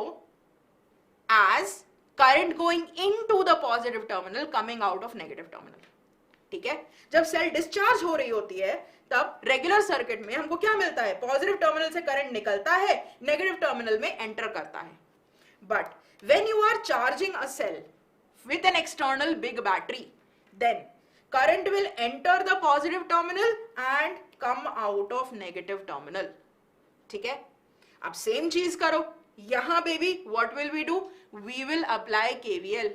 Speaker 1: as current going into the positive terminal coming out of negative terminal. ठीक है, जब सेल डिस्चार्ज हो रही होती है तब रेगुलर सर्किट में हमको क्या मिलता है, पॉजिटिव टर्मिनल से करंट निकलता है, नेगेटिव टर्मिनल में एंटर करता है. But when you are charging a cell with an external big battery, then current will enter the positive terminal and come out of negative terminal. ठीक है, अब same चीज करो यहां पे भी. what will we do, we will apply KVL.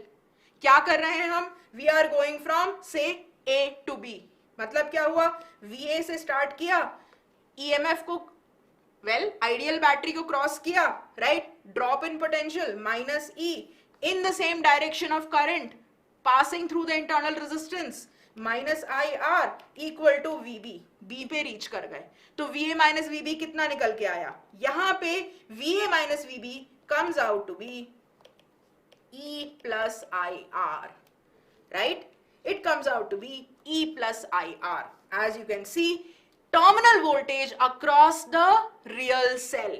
Speaker 1: क्या कर रहे हैं हम, we are going from say A to B. मतलब क्या हुआ, VA से स्टार्ट किया, EMF को आइडियल बैटरी को क्रॉस किया, right, drop in potential minus E in the same direction of current passing through the internal resistance minus IR equal to VB. B पे reach कर गए तो VA minus VB कितना निकल के आया, यहां पे VA minus VB comes out to be E plus IR, right? It comes out to be E plus IR. As you can see, terminal voltage across the real cell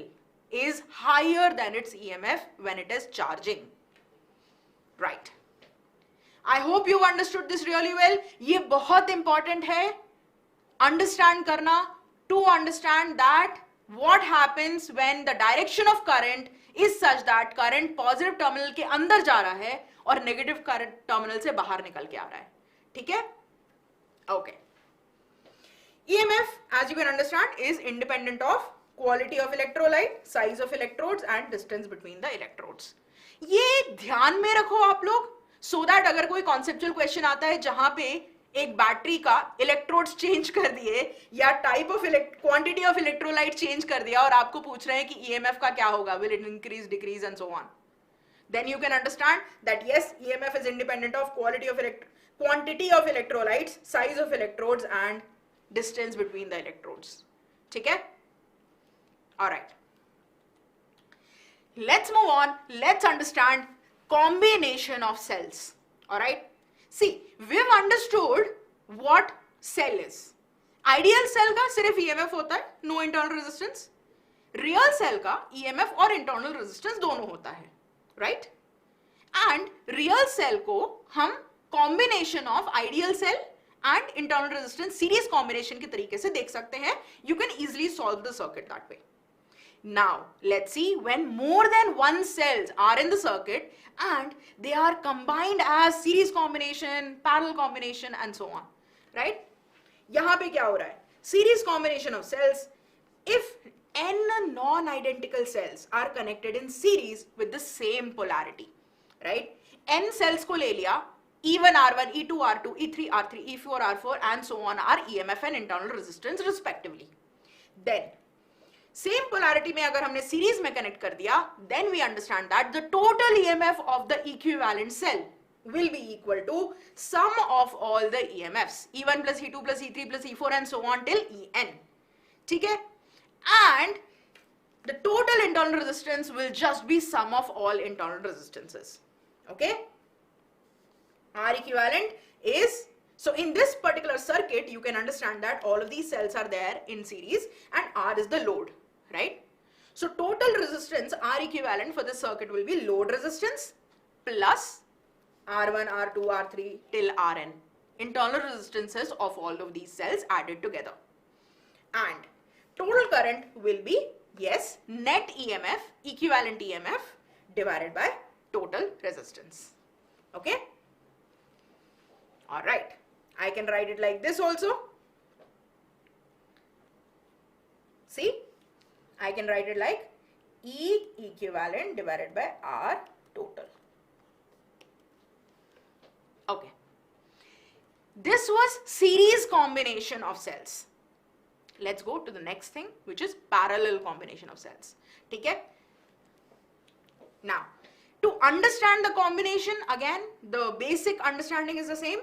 Speaker 1: is higher than its EMF when it is charging. Right. I hope you understood this really well. ये बहुत important है understand करना, to understand that what happens when the direction of current is such that current positive terminal के अंदर जा रहा है और negative current terminal से बाहर निकल के आ रहा है. ठीक है? Okay. EMF, as you can understand, is independent of quality of electrolyte, size of electrodes and distance between the electrodes. ये ध्यान में रखो आप लोग, so that अगर कोई कॉन्सेप्चुअल क्वेश्चन आता है जहां पे एक बैटरी का इलेक्ट्रोड्स चेंज कर दिए या type of quantity of electrolyte change कर दिया और आपको पूछ रहे हैं कि ईएमएफ का क्या होगा, will it increase, decrease and so on, then you can understand that yes, EMF is independent of quantity of electrolytes, size of electrodes and distance between the electrodes. ठीक है, alright. Let's move on. Let's understand combination of cells. All right. See, we've understood what cell is. Ideal cell का सिर्फ EMF होता है, no internal resistance. Real cell का EMF और internal resistance दोनों होता है, right? And real cell को हम combination of ideal cell and internal resistance series combination के तरीके से देख सकते हैं. You can easily solve the circuit that way. Now, let's see when more than one cells are in the circuit and they are combined as series combination, parallel combination and so on, right? यहाँ पे क्या हो रहा है, series combination of cells, if n non-identical cells are connected in series with the same polarity, right? N cells को ले लिया, E1 R1, E2 R2, E3 R3, E4 R4 and so on are EMF and internal resistance respectively. Then same polarity में अगर हमने series में connect कर दिया, then we understand that the total EMF of the equivalent cell will be equal to sum of all the EMFs, E1 plus E2 plus E3 plus E4 and so on till En. ठीक है? And the total internal resistance will just be sum of all internal resistances. Okay? R equivalent is, so in this particular circuit, you can understand that all of these cells are there in series and R is the load, right? So total resistance R equivalent for this circuit will be load resistance plus R1, R2, R3 till Rn. Internal resistances of all of these cells added together. And total current will be, yes, net EMF, equivalent EMF divided by total resistance. Okay? Alright. I can write it like this also. See? I can write it like E equivalent divided by R total. Okay. This was series combination of cells. Let's go to the next thing, which is parallel combination of cells. Okay? Now, to understand the combination, again, the basic understanding is the same.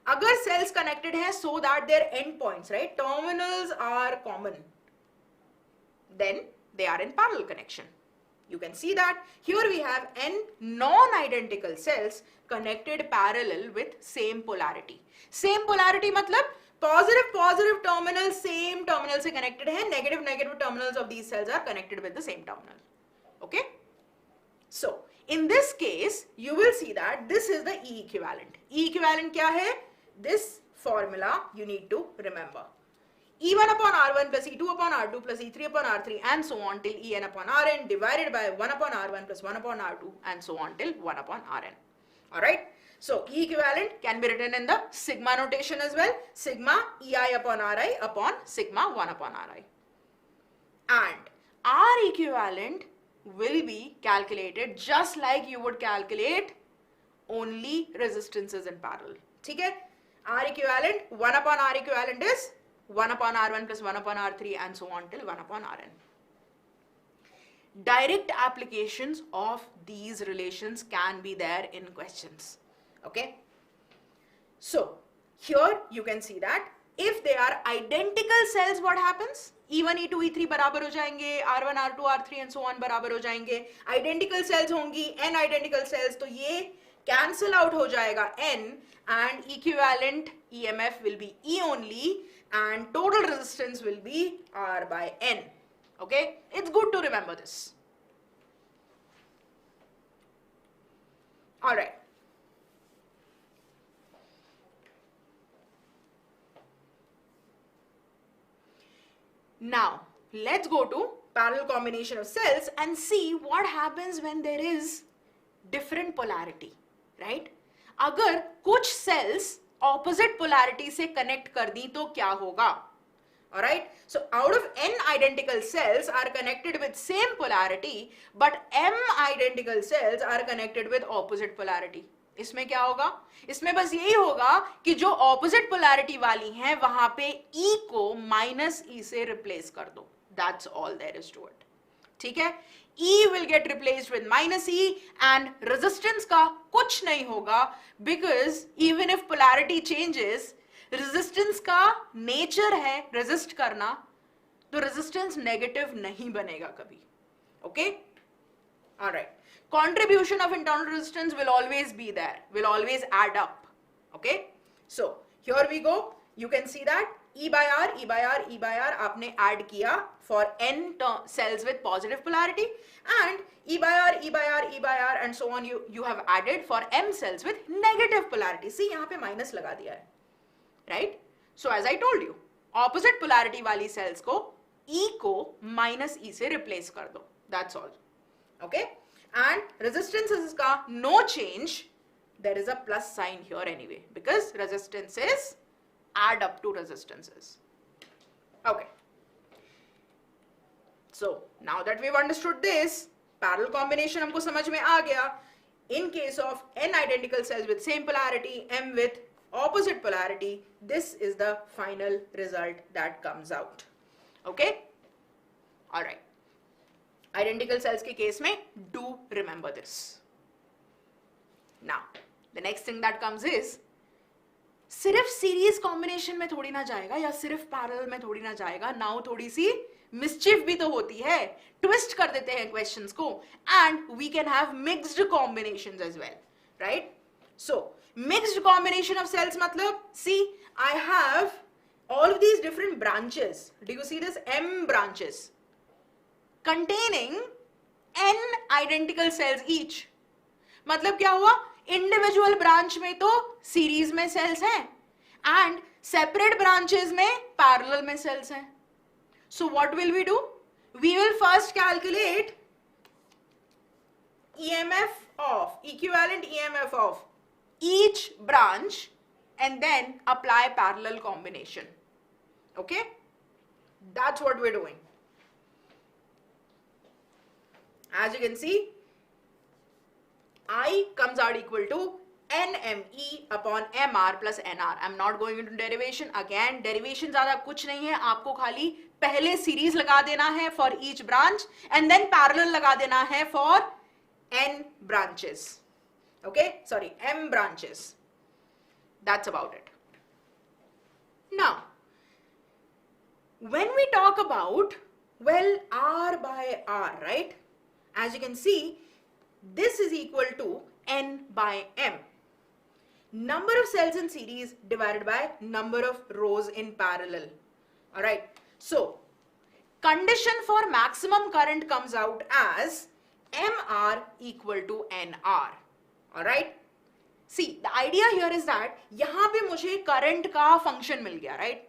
Speaker 1: Agar cells connected hai so that their endpoints, right, terminals are common, then they are in parallel connection. You can see that here we have n non-identical cells connected parallel with same polarity. Same polarity matlab positive terminal same terminal se connected hai, negative terminals of these cells are connected with the same terminal. Okay? So in this case, you will see that this is the E equivalent. E equivalent kya hai? This formula you need to remember. E1 upon R1 plus E2 upon R2 plus E3 upon R3 and so on till En upon Rn divided by 1 upon R1 plus 1 upon R2 and so on till 1 upon Rn. Alright. So E equivalent can be written in the sigma notation as well. Sigma Ei upon Ri upon sigma 1 upon Ri. And R equivalent will be calculated just like you would calculate only resistances in parallel. Okay? R equivalent, 1 upon R equivalent is 1 upon R1 plus 1 upon R3 and so on till 1 upon Rn. Direct applications of these relations can be there in questions. Okay? So, here you can see that if they are identical cells, what happens? E1, E2, E3 बराबर हो जाएंगे, R1, R2, R3 and so on बराबर हो जाएंगे. Identical cells होंगी, n identical cells, तो ये cancel out हो जाएगा n and equivalent EMF will be E only and total resistance will be R by n. Okay? It's good to remember this. Alright. Now, let's go to parallel combination of cells and see what happens when there is different polarity, right? अगर कुछ cells opposite polarity से connect कर दी तो क्या होगा? Alright, so out of n identical cells are connected with same polarity, but m identical cells are connected with opposite polarity. इसमें क्या होगा? इसमें बस यही होगा कि जो opposite polarity वाली हैं वहां पे E को minus E से replace कर दो. That's all there is to it. ठीक है? E will get replaced with minus E and resistance का कुछ नहीं होगा because even if polarity changes, resistance का nature है resist करना, तो resistance negative नहीं बनेगा कभी. Okay? Alright. Contribution of internal resistance will always be there, will always add up. Okay? So, here we go. You can see that E by R, E by R, E by R आपने add किया for n cells with positive polarity and E by R, E by R, E by R and so on you have added for m cells with negative polarity. See यहाँ पे minus लगा दिया है. Right? So, as I told you, opposite polarity वाली cells को E को minus E से replace कर दो. That's all. Okay? And resistances का no change, there is a plus sign here anyway because resistance is add up to resistances. Okay. So now that we've understood this, parallel combination हमको समझ में आ गया. In case of n identical cells with same polarity, m with opposite polarity, this is the final result that comes out. Okay? All right. Identical cells के case में do remember this. Now, the next thing that comes is सिर्फ series combination में थोड़ी ना जाएगा या सिर्फ parallel में थोड़ी ना जाएगा. नाउ थोड़ी सी मिसचिफ भी तो होती है, ट्विस्ट कर देते हैं क्वेश्चंस को, and we can have mixed combinations as well, right? So mixed combination of cells मतलब, see I have all of these different branches. Do you see this? M branches containing n identical cells each. मतलब क्या हुआ? Individual branch में तो series में cells हैं and separate branches में parallel में सेल्स हैं. So what will we do? We will first calculate EMF of equivalent EMF of each branch and then apply parallel combination. Okay, that's what we're doing. As you can see, I comes out equal to NME upon MR plus NR. I'm not going into derivation. Again, derivation ज़्यादा कुछ नहीं है, आपको खाली पहले series लगा देना है for each branch and then parallel लगा देना है for N branches. Okay, sorry, M branches. That's about it. Now, when we talk about, well, R by R, right? As you can see, this is equal to N by M. Number of cells in series divided by number of rows in parallel. All right. So, condition for maximum current comes out as MR equal to NR. All right. See, the idea here is that यहाँ पे मुझे current का function मिल गया, right?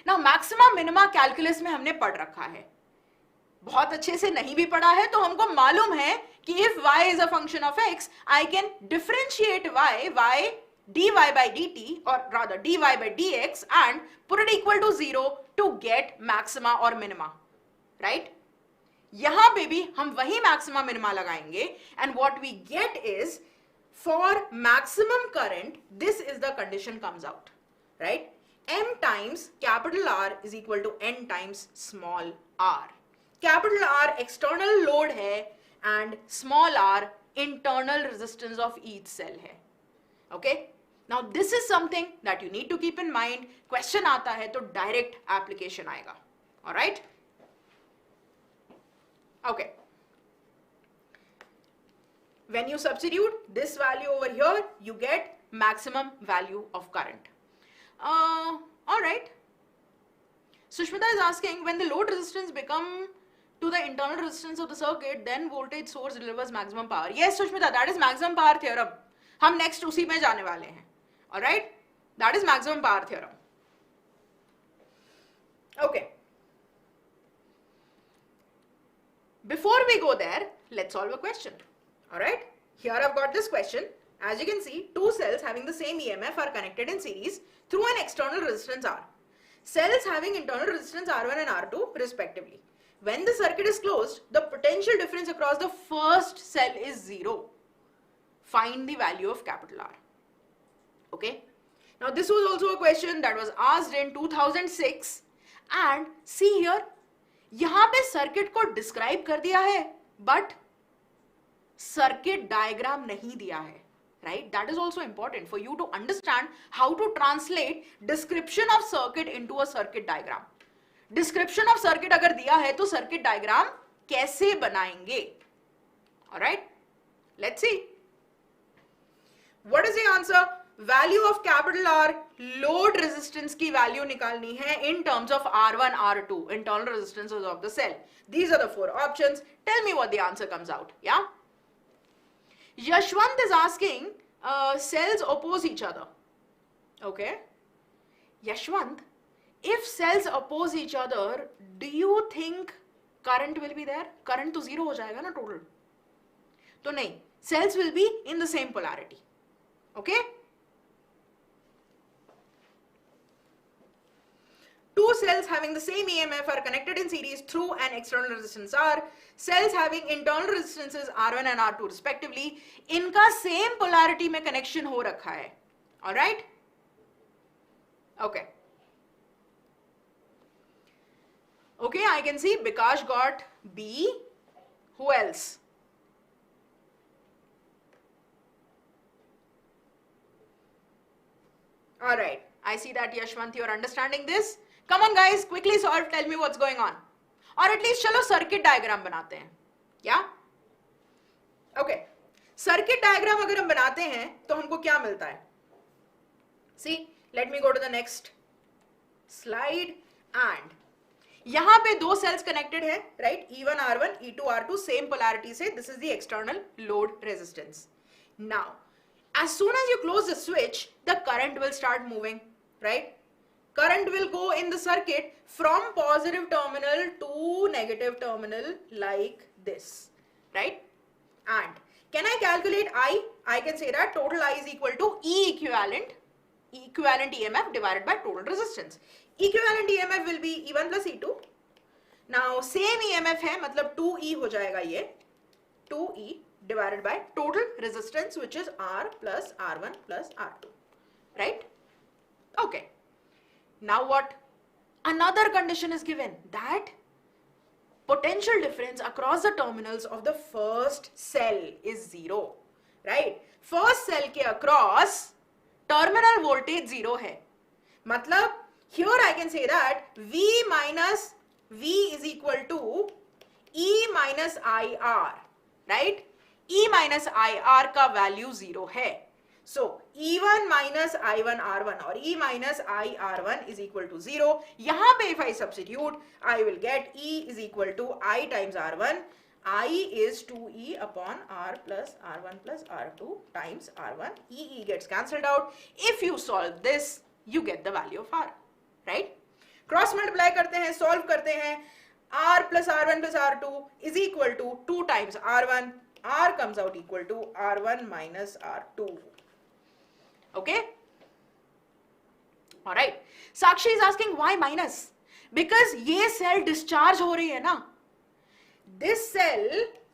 Speaker 1: Now, maxima minima calculus में हमने पढ़ रखा है, बहुत अच्छे से नहीं भी पढ़ा है तो हमको मालूम है कि if y is a function of x, I can differentiate y dy by dt or rather dy by dx and put it equal to 0 to get maxima or minima, right? यहाँ पे भी हम वही maxima minima लगाएंगे and what we get is for maximum current, this is the condition comes out, right? M times capital R is equal to N times small r. Capital R external load है and small r internal resistance of each cell है. Okay? Now this is something that you need to keep in mind. Question आता है तो direct application आएगा. All right? Okay. When you substitute this value over here, you get maximum value of current. All right. Sushmita is asking, when the load resistance become to the internal resistance of the circuit, then voltage source delivers maximum power. Yes, Sushmita, that is maximum power theorem. हम next उसी में जाने वाले हैं. All right. That is maximum power theorem. Okay. Before we go there, let's solve a question. All right. Here I've got this question. As you can see, two cells having the same EMF are connected in series through an external resistance R. Cells having internal resistance R1 and R2 respectively. When the circuit is closed, the potential difference across the first cell is 0. Find the value of capital R. Okay. Now this was also a question that was asked in 2006 and see here, यहाँ पे circuit को describe कर दिया है but circuit diagram नहीं दिया है. Right? That is also important for you to understand how to translate description of circuit into a circuit diagram. Description of circuit अगर दिया है तो circuit diagram कैसे बनाएंगे? Alright? Let's see. What is the answer? Value of capital R, load resistance की value निकालनी है in terms of R1, R2, internal resistances of the cell. These are the four options. Tell me what the answer comes out. Yeah? Yashwant is asking, cells oppose each other. Okay. Yashwant, if cells oppose each other, do you think current will be there? Current तो zero हो जाएगा ना total. तो नहीं, cells will be in the same polarity. Okay. Two cells having the same EMF are connected in series through an external resistance R. Cells having internal resistances R1 and R2 respectively. इनका same polarity में connection हो रखा है. Alright? Okay. Okay, I can see Bikash got B. Who else? Alright, I see that Yashwant, you are understanding this. Come on guys, quickly solve, tell me what's going on. Or at least चलो circuit diagram बनाते हैं. क्या? Okay, circuit diagram अगर हम बनाते हैं तो हमको क्या मिलता है? See, let me go to the next slide and यहाँ पे दो cells connected हैं, right? E1 R1, E2 R2, same polarity से. This is the external load resistance. Now, as soon as you close the switch, the current will start moving, right? Current will go in the circuit from positive terminal to negative terminal like this, right? And can I calculate I? I can say that total I is equal to E equivalent EMF divided by total resistance. Equivalent EMF will be E1 plus E2. Now same EMF है, मतलब 2E हो जाएगा ये, 2E divided by total resistance which is R plus R1 plus R2, right? Okay. Now what? Another condition is given, that potential difference across the terminals of the first cell is 0, right? First cell के across terminal voltage 0 है. मतलब here I can say that V minus V is equal to E minus IR, right? E minus IR का value 0 है. So E1 minus I1 R1 or E minus I R1 is equal to 0. यहाँ पे if I substitute, I will get E is equal to I times R1. I is 2E upon R plus R1 plus R2 times R1. E gets cancelled out. If you solve this, you get the value of R, right? Cross multiply करते हैं, solve करते हैं. R plus R1 plus R2 is equal to 2 times R1. R comes out equal to R1 minus R2. Okay? Alright. Sakshi is asking why minus? Because ये cell discharge हो रही है ना. This cell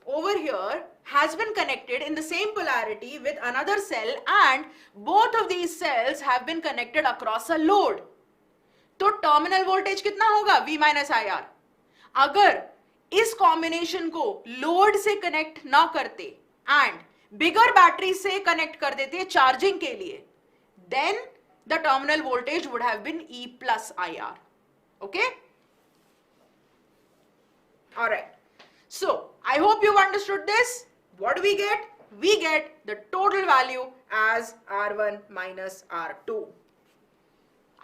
Speaker 1: over here has been connected in the same polarity with another cell and both of these cells have been connected across a load. तो terminal voltage कितना होगा? V minus IR. अगर इस combination को load से connect ना करते and bigger battery से connect कर देते charging के लिए, then the terminal voltage would have been E plus IR. Okay? Alright. So, I hope you've understood this. What do we get? We get the total value as R1 minus R2.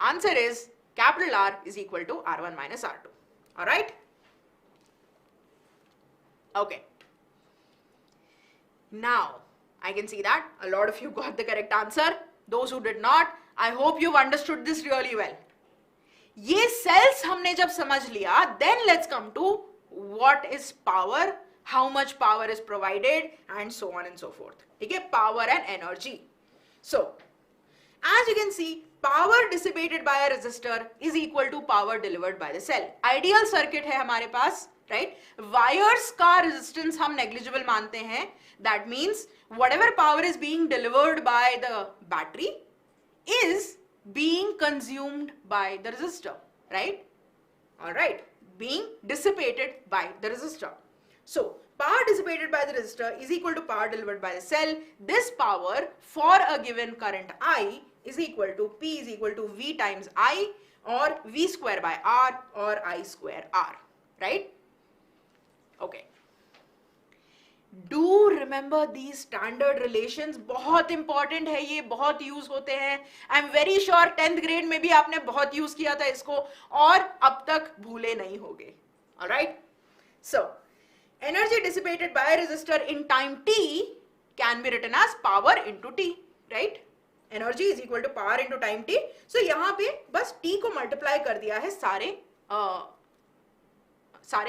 Speaker 1: Answer is capital R is equal to R1 minus R2. Alright? Okay. Now, I can see that a lot of you got the correct answer. Those who did not, I hope you've understood this really well. ये cells हमने जब समझ लिया, then let's come to what is power, how much power is provided, and so on and so forth. Okay, power and energy. So, as you can see, power dissipated by a resistor is equal to power delivered by the cell. Ideal circuit है हमारे पास, right? Wires का resistance हम negligible मानते हैं. That means whatever power is being delivered by the battery is being consumed by the resistor, right? All right, being dissipated by the resistor. So, power dissipated by the resistor is equal to power delivered by the cell. This power for a given current I is equal to P is equal to V times I or V square by R or I square R, right? Okay. Do remember these standard relations. बहुत important है ये, बहुत use होते हैं. I'm very sure 10th grade में भी आपने बहुत use किया था इसको और अब तक भूले नहीं होगे. Alright? So, energy dissipated by a resistor in time t can be written as power into t, right? Energy is equal to power into time t. So, यहाँ पे बस t को multiply कर दिया है सारे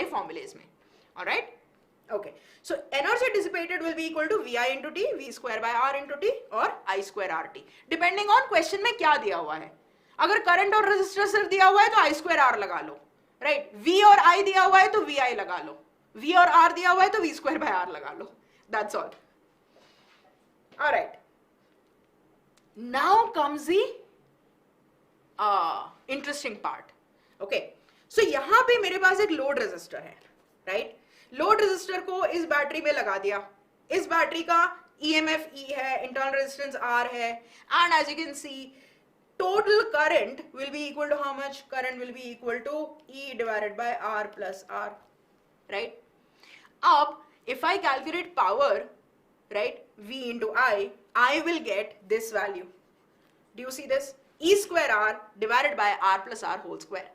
Speaker 1: formulas में. Alright? Okay. So, energy dissipated will be equal to Vi into t, V square by R into t or I square RT. Depending on question में क्या दिया हुआ है. अगर करंट और रेजिस्टर सिर्फ दिया हुआ है तो आई स्क्वायर आर लगा लो, राइट. वी और आई दिया हुआ है तो वी आई लगा लो, वी और आर दिया हुआ है तो वी स्क्वायर बाय आर लगा लो. That's all. Alright, now comes the interesting part. Okay, so यहां पे मेरे पास एक लोड रेजिस्टर है, राइट. लोड रेजिस्टर को इस बैटरी में लगा दिया. इस बैटरी का EMF E है, इंटरनल रेजिस्टेंस R है, and as you can see total current will be equal to how much? Current will be equal to E divided by R plus R, right? Ab if I calculate power, right, V into I will get this value. Do you see this? E square R divided by R plus R whole square,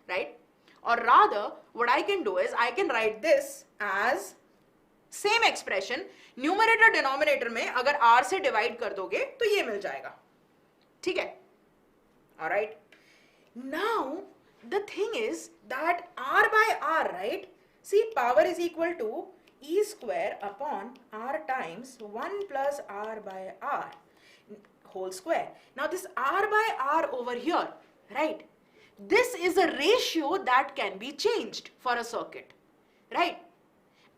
Speaker 1: right? Or rather, what I can do is I can write this as same expression, numerator denominator में अगर R से divide कर दोगे तो ये मिल जाएगा, ठीक है? All right. Now the thing is that R by R, right? See, power is equal to E square upon R times 1 plus R by R whole square. Now this R by R over here, right? This is a ratio that can be changed for a circuit, right?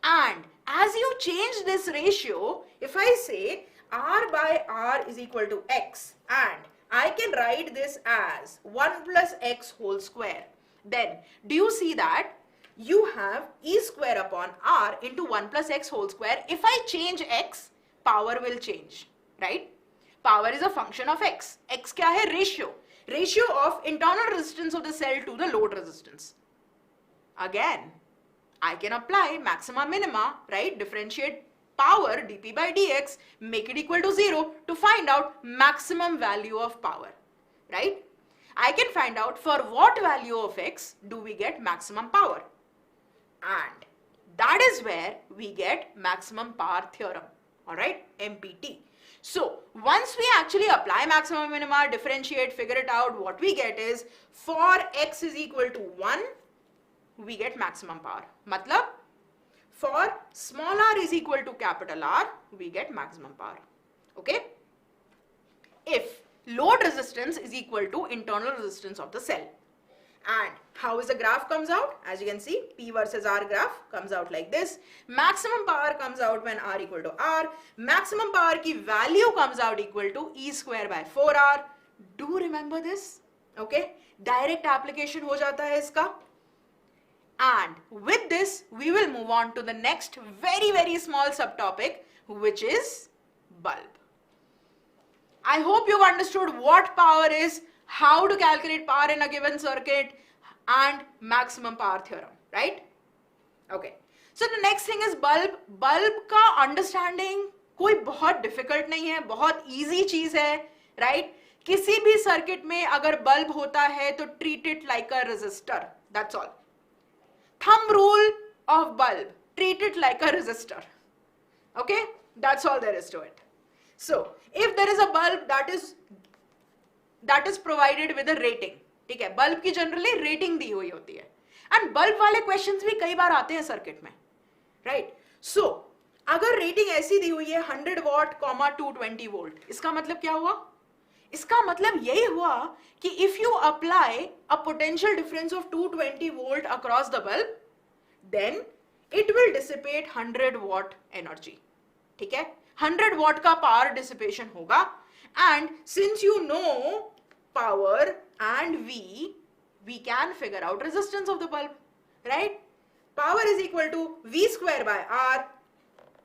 Speaker 1: And as you change this ratio, if I say R by R is equal to X, and I can write this as 1 plus X whole square, then do you see that you have E square upon R into 1 plus X whole square. If I change X, power will change, right? Power is a function of X. X क्या है? Ratio. Ratio of internal resistance of the cell to the load resistance. Again, I can apply maxima minima, right? Differentiate power dp by dx, make it equal to 0 to find out maximum value of power, right? I can find out for what value of x do we get maximum power, and that is where we get maximum power theorem, all right, MPT. So once we actually apply maximum minima, differentiate, figure it out, what we get is for x is equal to 1, we get maximum power. Matlab, for small r is equal to capital R, we get maximum power. Okay? If load resistance is equal to internal resistance of the cell. And how is the graph comes out? As you can see, P versus R graph comes out like this. Maximum power comes out when R equal to R. Maximum power ki value comes out equal to E square by 4R. Do remember this? Okay? Direct application ho jata hai iska. And with this, we will move on to the next very small subtopic, which is bulb. I hope you've understood what power is, how to calculate power in a given circuit, and maximum power theorem, right? Okay. So the next thing is bulb. Bulb का understanding कोई बहुत difficult नहीं है, बहुत easy चीज है, right? किसी भी circuit में अगर bulb होता है तो treat it like a resistor. That's all. Thumb rule of bulb, treat it like a resistor. Okay, that's all there is to it. So if there is a bulb that is provided with a rating, ठीक है, bulb की generally rating दी हुई होती है, and bulb वाले questions भी कई बार आते हैं circuit में, right? So अगर rating ऐसी दी हुई है 100 watt, 220 volt, इसका मतलब क्या हुआ? इसका मतलब यही हुआ कि if you apply a potential difference of 220 volt across the bulb, then it will dissipate 100 watt energy. ठीक है, 100 watt का power dissipation होगा, and since you know power and we can figure out resistance of the bulb, right? Power is equal to V square by R,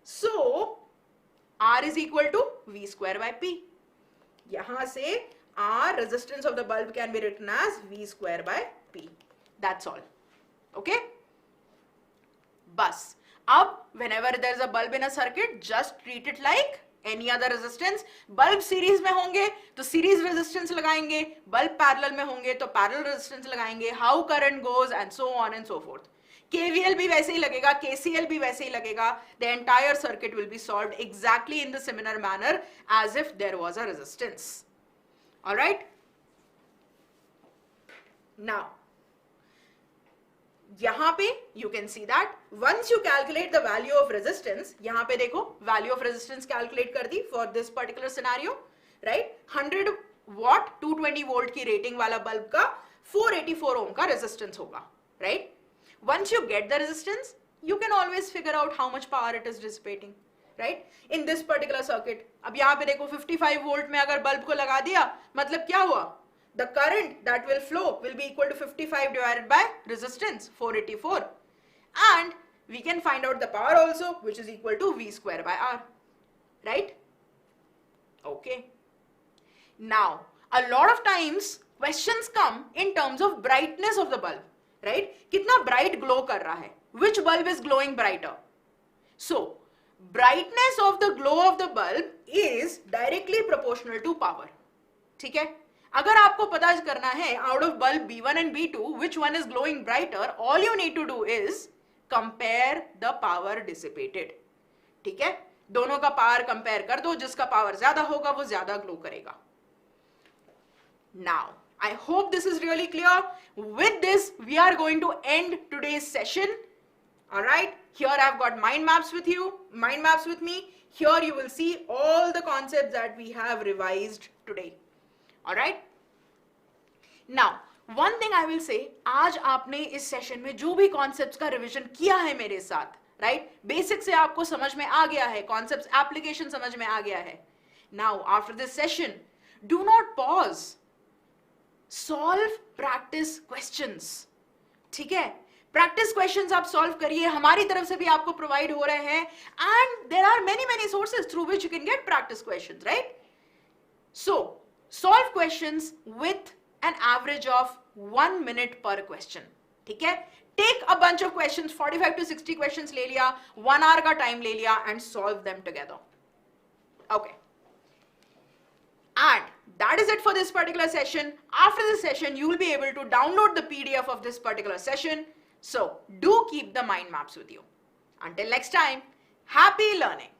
Speaker 1: so R is equal to V square by P. यहाँ से R, resistance of the bulb, can be written as V square by P. That's all. Okay? बस अब whenever there is a bulb in a circuit, just treat it like any other resistance. Bulb series में होंगे तो series resistance लगाएंगे, bulb parallel में होंगे तो parallel resistance लगाएंगे, how current goes and so on and so forth. KVL भी वैसे ही लगेगा, KCL भी वैसे ही लगेगा. The entire circuit will be solved exactly in the similar manner as if there was a resistance. All right? Now, यहाँ पे you can see that once you calculate the value of resistance, यहाँ पे देखो value of resistance calculate कर दी for this particular scenario, right? 100 watt 220 volt की rating वाला bulb का 484 ओम का रेजिस्टेंस होगा, right? Once you get the resistance, you can always figure out how much power it is dissipating, right? In this particular circuit, अब यहाँ पे देखो 55 volt में अगर बल्ब को लगा दिया, मतलब क्या हुआ? The current that will flow will be equal to 55 divided by resistance 484, and we can find out the power also, which is equal to V square by R, right? Okay. Now, a lot of times questions come in terms of brightness of the bulb, right? कितना bright glow कर रहा है? Which bulb is glowing brighter? So, brightness of the glow of the bulb is directly proportional to power. ठीक है? अगर आपको पता करना है out of bulb B1 and B2 which one is glowing brighter, all you need to do is compare the power dissipated. ठीक है? दोनों का पावर कंपेयर कर दो, जिसका पावर ज्यादा होगा वो ज्यादा ग्लो करेगा. Now, I hope this is really clear. With this, we are going to end today's session. All right, here I've got mind maps with me. Here you will see all the concepts that we have revised today. All right. Now, one thing I will say, आज आपने इस session में जो भी concepts का revision किया है मेरे साथ, right? Basic से आपको समझ में आ गया है, concepts application समझ में आ गया है. Now, after this session, do not pause. Solve practice questions. ठीक है? प्रैक्टिस क्वेश्चंस आप सॉल्व करिए, हमारी तरफ से भी आपको प्रोवाइड हो रहे हैं, and there are many sources through which you can get practice questions, right? So solve questions with an average of 1 minute per question. ठीक है? Take a bunch of questions, 45 to 60 questions ले लिया, 1 hour का time ले लिया, and solve them together. Okay, and that is it for this particular session. After this session, you will be able to download the PDF of this particular session. So do keep the mind maps with you. Until next time, happy learning.